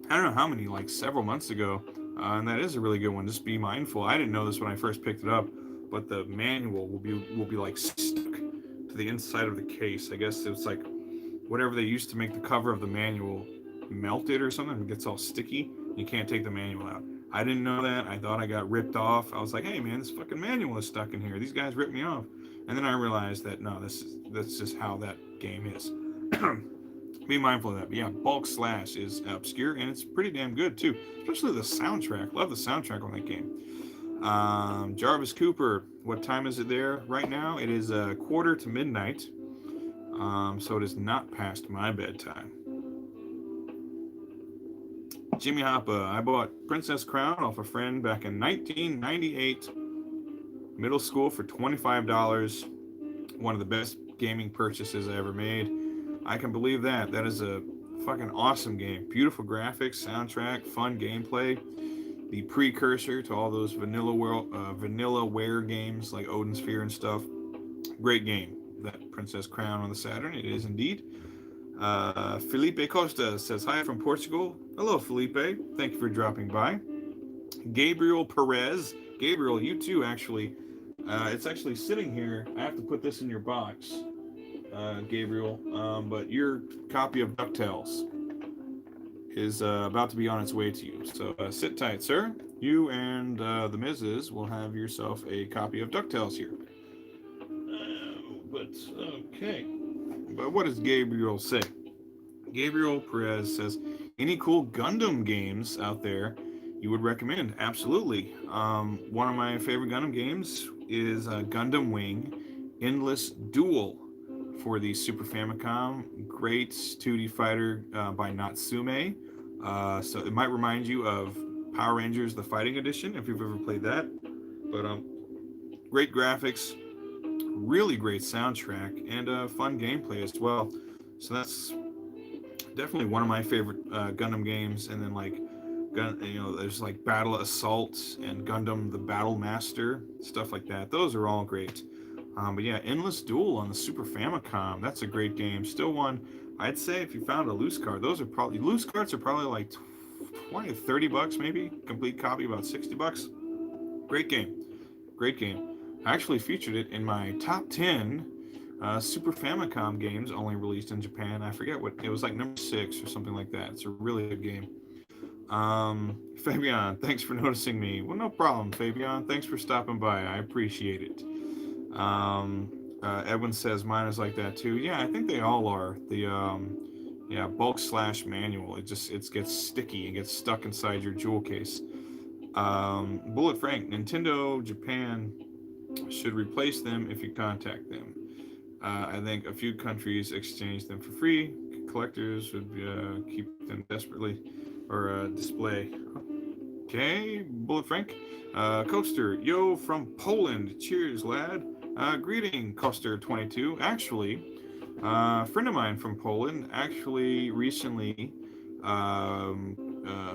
don't know how many, like several months ago, and that is a really good one. Just be mindful. I didn't know this when I first picked it up, but the manual will be like stuck to the inside of the case. I guess it's like whatever they used to make the cover of the manual melted or something. It gets all sticky. You can't take the manual out. I didn't know that. I thought I got ripped off. I was like, hey man, this fucking manual is stuck in here. These guys ripped me off. And then I realized that no, that's just how that game is. Be mindful of that. But yeah, Bulk Slash is obscure and it's pretty damn good too. Especially the soundtrack. Love the soundtrack on that game. Jarvis Cooper, what time is it there right now? It is a quarter to midnight. So it is not past my bedtime. Jimmy Hoppa, I bought Princess Crown off a friend back in 1998, middle school for $25. One of the best gaming purchases I ever made. I can believe that. That is a fucking awesome game. Beautiful graphics, soundtrack, fun gameplay. The precursor to all those vanillaware games like Odin Sphere and stuff. Great game. That Princess Crown on the Saturn. It is indeed. Felipe Costa says hi from Portugal. Hello, Felipe. Thank you for dropping by. Gabriel Perez. Gabriel, you too, actually. It's actually sitting here. I have to put this in your box, Gabriel. But your copy of DuckTales is about to be on its way to you. So sit tight, sir. You and the Mrs. will have yourself a copy of DuckTales here. But, okay. But what does Gabriel say? Gabriel Perez says, any cool Gundam games out there you would recommend? Absolutely. One of my favorite Gundam games is Gundam Wing Endless Duel for the Super Famicom. Great 2D fighter by Natsume. So it might remind you of Power Rangers The Fighting Edition, if you've ever played that. But great graphics, really great soundtrack, and fun gameplay as well. So that's definitely one of my favorite Gundam games. And then like, there's like Battle Assault and Gundam the Battle Master, stuff like that. Those are all great. But yeah, Endless Duel on the Super Famicom, that's a great game. Still one, I'd say if you found a loose card, loose cards are probably like 20 30 bucks maybe. Complete copy about 60 bucks. Great game. Great game. I actually featured it in my top 10 Super Famicom games only released in Japan. I forget what, it was like number 6 or something like that. It's a really good game. Fabian, thanks for noticing me. Well, no problem, Fabian. Thanks for stopping by. I appreciate it. Edwin says mine is like that too. Yeah, I think they all are. The Bulk Slash manual. It gets sticky and gets stuck inside your jewel case. Bullet Frank, Nintendo Japan should replace them if you contact them. I think a few countries exchange them for free. Collectors would keep them desperately or display. Okay, Bullet Frank. Coaster, yo from Poland. Cheers, lad. Greeting, Coaster22. Actually, a friend of mine from Poland actually recently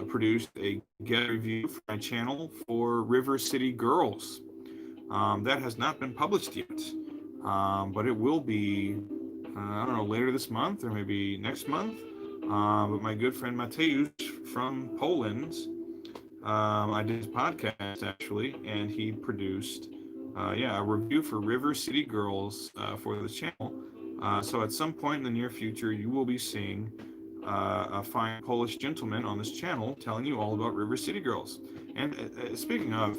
produced a guest review for my channel for River City Girls. That has not been published yet, but it will be, I don't know, later this month or maybe next month. But my good friend Mateusz from Poland, I did his podcast actually, and he produced a review for River City Girls for the channel. So at some point in the near future, you will be seeing a fine Polish gentleman on this channel telling you all about River City Girls. And speaking of,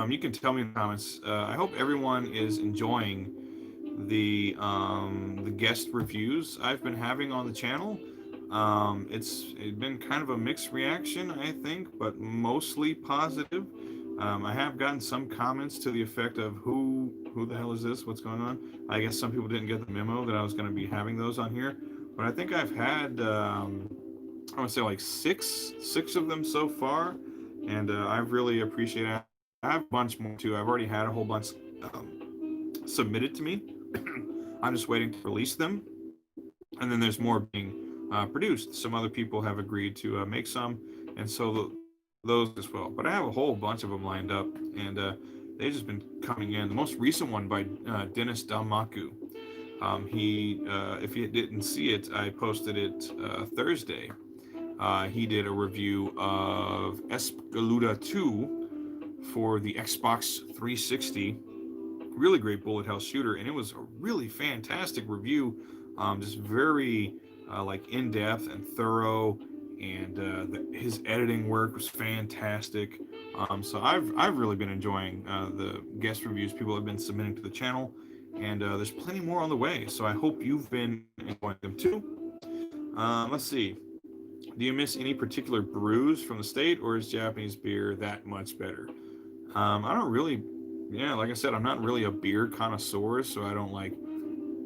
you can tell me in the comments. I hope everyone is enjoying the guest reviews I've been having on the channel. It's been kind of a mixed reaction, I think, but mostly positive. I have gotten some comments to the effect of who the hell is this? What's going on? I guess some people didn't get the memo that I was going to be having those on here, but I think I've had I would say like six of them so far, and I've really appreciated have a bunch more too. I've already had a whole bunch submitted to me. I'm just waiting to release them, and then there's more being produced. Some other people have agreed to make some, and so those as well. But I have a whole bunch of them lined up, and they've just been coming in. The most recent one by Dennis Dalmaku. If you didn't see it, I posted it Thursday. He did a review of Espgaluda 2 for the Xbox 360. Really great bullet hell shooter, and it was a really fantastic review. Just very like in depth and thorough, and his editing work was fantastic. So I've really been enjoying the guest reviews people have been submitting to the channel, and there's plenty more on the way. So I hope you've been enjoying them too. Let's see. Do you miss any particular brews from the state, or is Japanese beer that much better? I don't really, like I said, I'm not really a beer connoisseur, so I don't like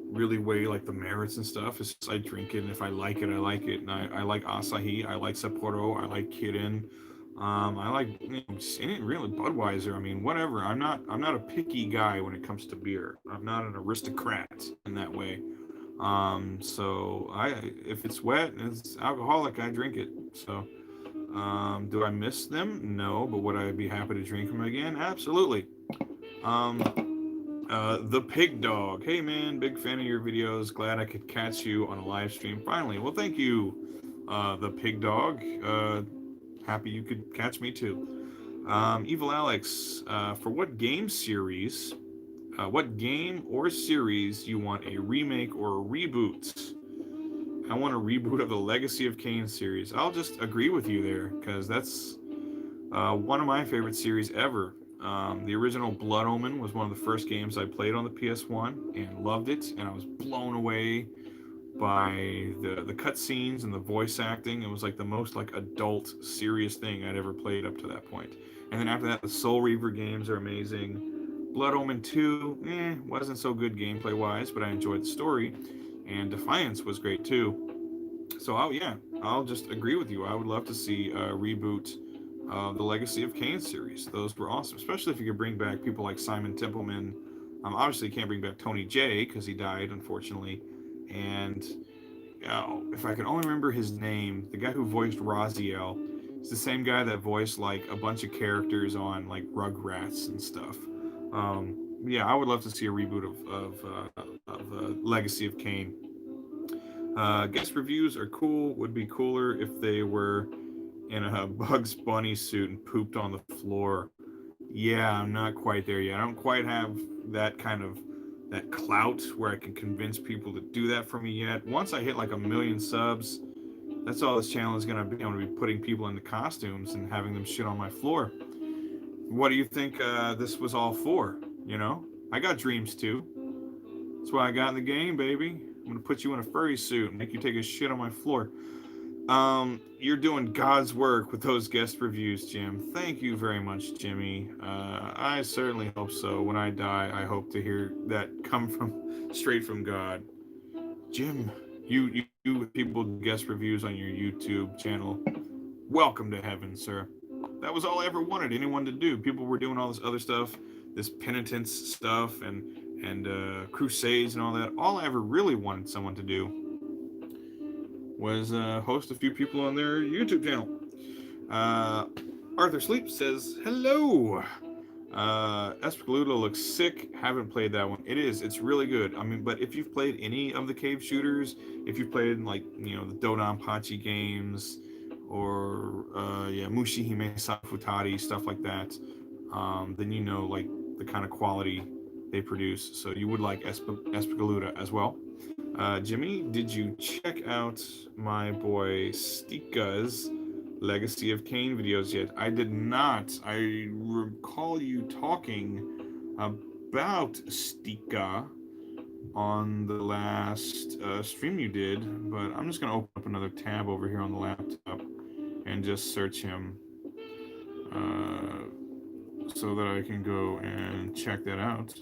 really weigh like the merits and stuff. It's just I drink it, and if I like it, I like it. And I like Asahi, I like Sapporo, I like Kirin. I like any really Budweiser. I mean, whatever. I'm not a picky guy when it comes to beer. I'm not an aristocrat in that way. So if it's wet and it's alcoholic, I drink it. So, do I miss them? No, but would I be happy to drink them again? Absolutely. The Pig Dog. Hey man, big fan of your videos. Glad I could catch you on a live stream finally. Well, thank you, the Pig Dog. Happy you could catch me too. Evil Alex, for what game series? What game or series you want a remake or a reboot? I want a reboot of the Legacy of Kain series. I'll just agree with you there, because that's one of my favorite series ever. The original Blood Omen was one of the first games I played on the PS1 and loved it, and I was blown away by the cutscenes and the voice acting. It was like the most like adult, serious thing I'd ever played up to that point. And then after that, the Soul Reaver games are amazing. Blood Omen 2, wasn't so good gameplay-wise, but I enjoyed the story. And Defiance was great too. So, I'll just agree with you. I would love to see a reboot of the Legacy of Kain series. Those were awesome, especially if you could bring back people like Simon Templeman. Obviously, you can't bring back Tony J because he died, unfortunately. And if I could only remember his name, the guy who voiced Raziel, is the same guy that voiced like a bunch of characters on like Rugrats and stuff. I would love to see a reboot of Legacy of Kain. Guest reviews are cool. Would be cooler if they were in a Bugs Bunny suit and pooped on the floor. Yeah, I'm not quite there yet. I don't quite have that kind of that clout where I can convince people to do that for me yet. Once I hit like 1 million subs, that's all this channel is going to be. I'm going to be putting people into costumes and having them shit on my floor. What do you think this was all for? I got dreams too. That's why I got in the game, baby. I'm going to put you in a furry suit and make you take a shit on my floor. You're doing God's work with those guest reviews, Jim. Thank you very much, Jimmy. I certainly hope so. When I die, I hope to hear that come straight from God. Jim, you people guest reviews on your YouTube channel. Welcome to heaven, sir. That was all I ever wanted anyone to do. People were doing all this other stuff, this penitence stuff, and crusades and all that. All I ever really wanted someone to do was host a few people on their YouTube channel. Arthur Sleep says, hello. Espgaluda looks sick. Haven't played that one. It's really good. I mean, but if you've played any of the cave shooters, if you've played like, the Dodonpachi games, or Mushi Hime Safutari, stuff like that, then like the kind of quality they produce. So you would like Espgaluda as well. Jimmy, did you check out my boy Stika's Legacy of Kain videos yet? I did not. I recall you talking about Stika on the last stream you did, but I'm just going to open up another tab over here on the laptop and just search him so that I can go and check that out,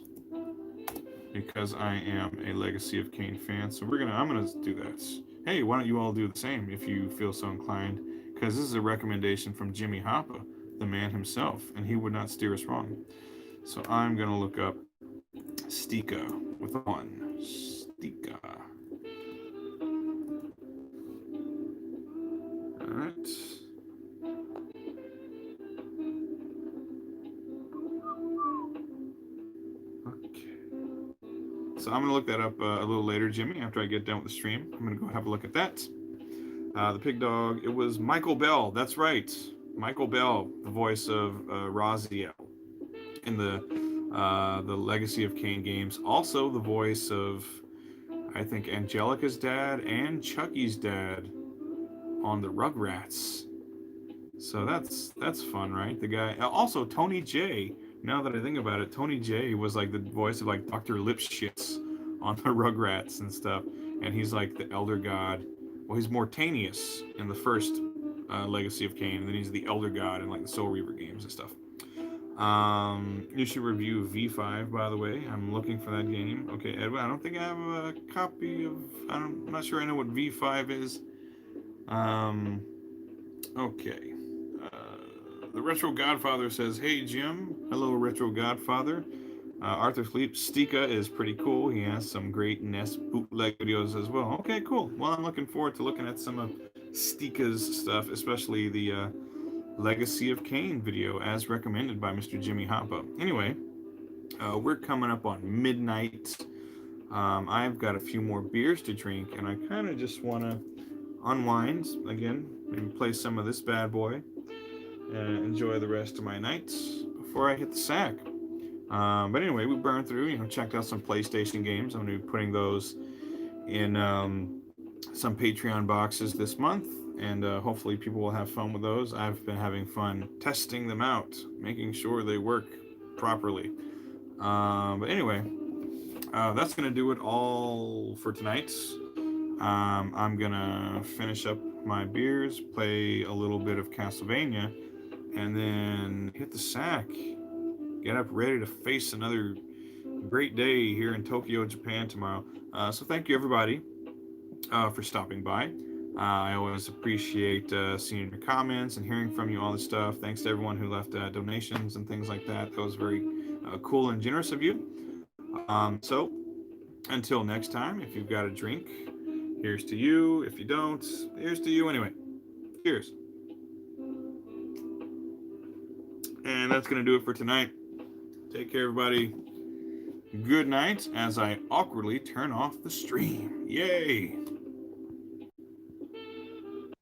because I am a Legacy of Kain fan. So I'm gonna do that. Hey, why don't you all do the same if you feel so inclined? Because this is a recommendation from Jimmy Hoppa. the man himself, and he would not steer us wrong. So I'm going to look up Stika with a 1. Stika. All right. Okay. So I'm going to look that up a little later, Jimmy, after I get done with the stream. I'm going to go have a look at that. The pig dog, it was Michael Bell. That's right. Michael Bell, the voice of Raziel in the Legacy of Kain games. Also the voice of, I think, Angelica's dad and Chucky's dad on the Rugrats. So that's fun, right? The guy. Also, Tony J. Now that I think about it, Tony J was like the voice of like Dr. Lipschitz on the Rugrats and stuff. And he's like the elder god. Well, he's Mortanius in the first Legacy of Kain, and then he's the elder god in like the Soul Reaver games and stuff. You should review V5, by the way. I'm looking for that game. Okay, Edwin, I don't think I have a copy of... I'm not sure I know what V5 is. Okay. The Retro Godfather says, hey, Jim. Hello, Retro Godfather. Arthur Fleet, Stika is pretty cool. He has some great NES bootleg videos as well. Okay, cool. Well, I'm looking forward to looking at some of Stika's stuff, especially the Legacy of Kain video, as recommended by Mr. Jimmy Hoppa. Anyway, we're coming up on midnight. I've got a few more beers to drink, and I kind of just want to unwind again, maybe play some of this bad boy, and enjoy the rest of my nights before I hit the sack. But anyway, we burned through, checked out some PlayStation games. I'm going to be putting those in some Patreon boxes this month, and hopefully people will have fun with those. I've been having fun testing them out, making sure they work properly. But anyway, that's going to do it all for tonight. I'm going to finish up my beers, play a little bit of Castlevania, and then hit the sack. Get up ready to face another great day here in Tokyo, Japan tomorrow. So thank you, everybody, for stopping by. I always appreciate seeing your comments and hearing from you, all this stuff. Thanks to everyone who left donations and things like that. That was very cool and generous of you. So until next time, if you've got a drink, here's to you. If you don't, here's to you anyway. Cheers. And that's going to do it for tonight. Take care, everybody. Good night as I awkwardly turn off the stream. Yay!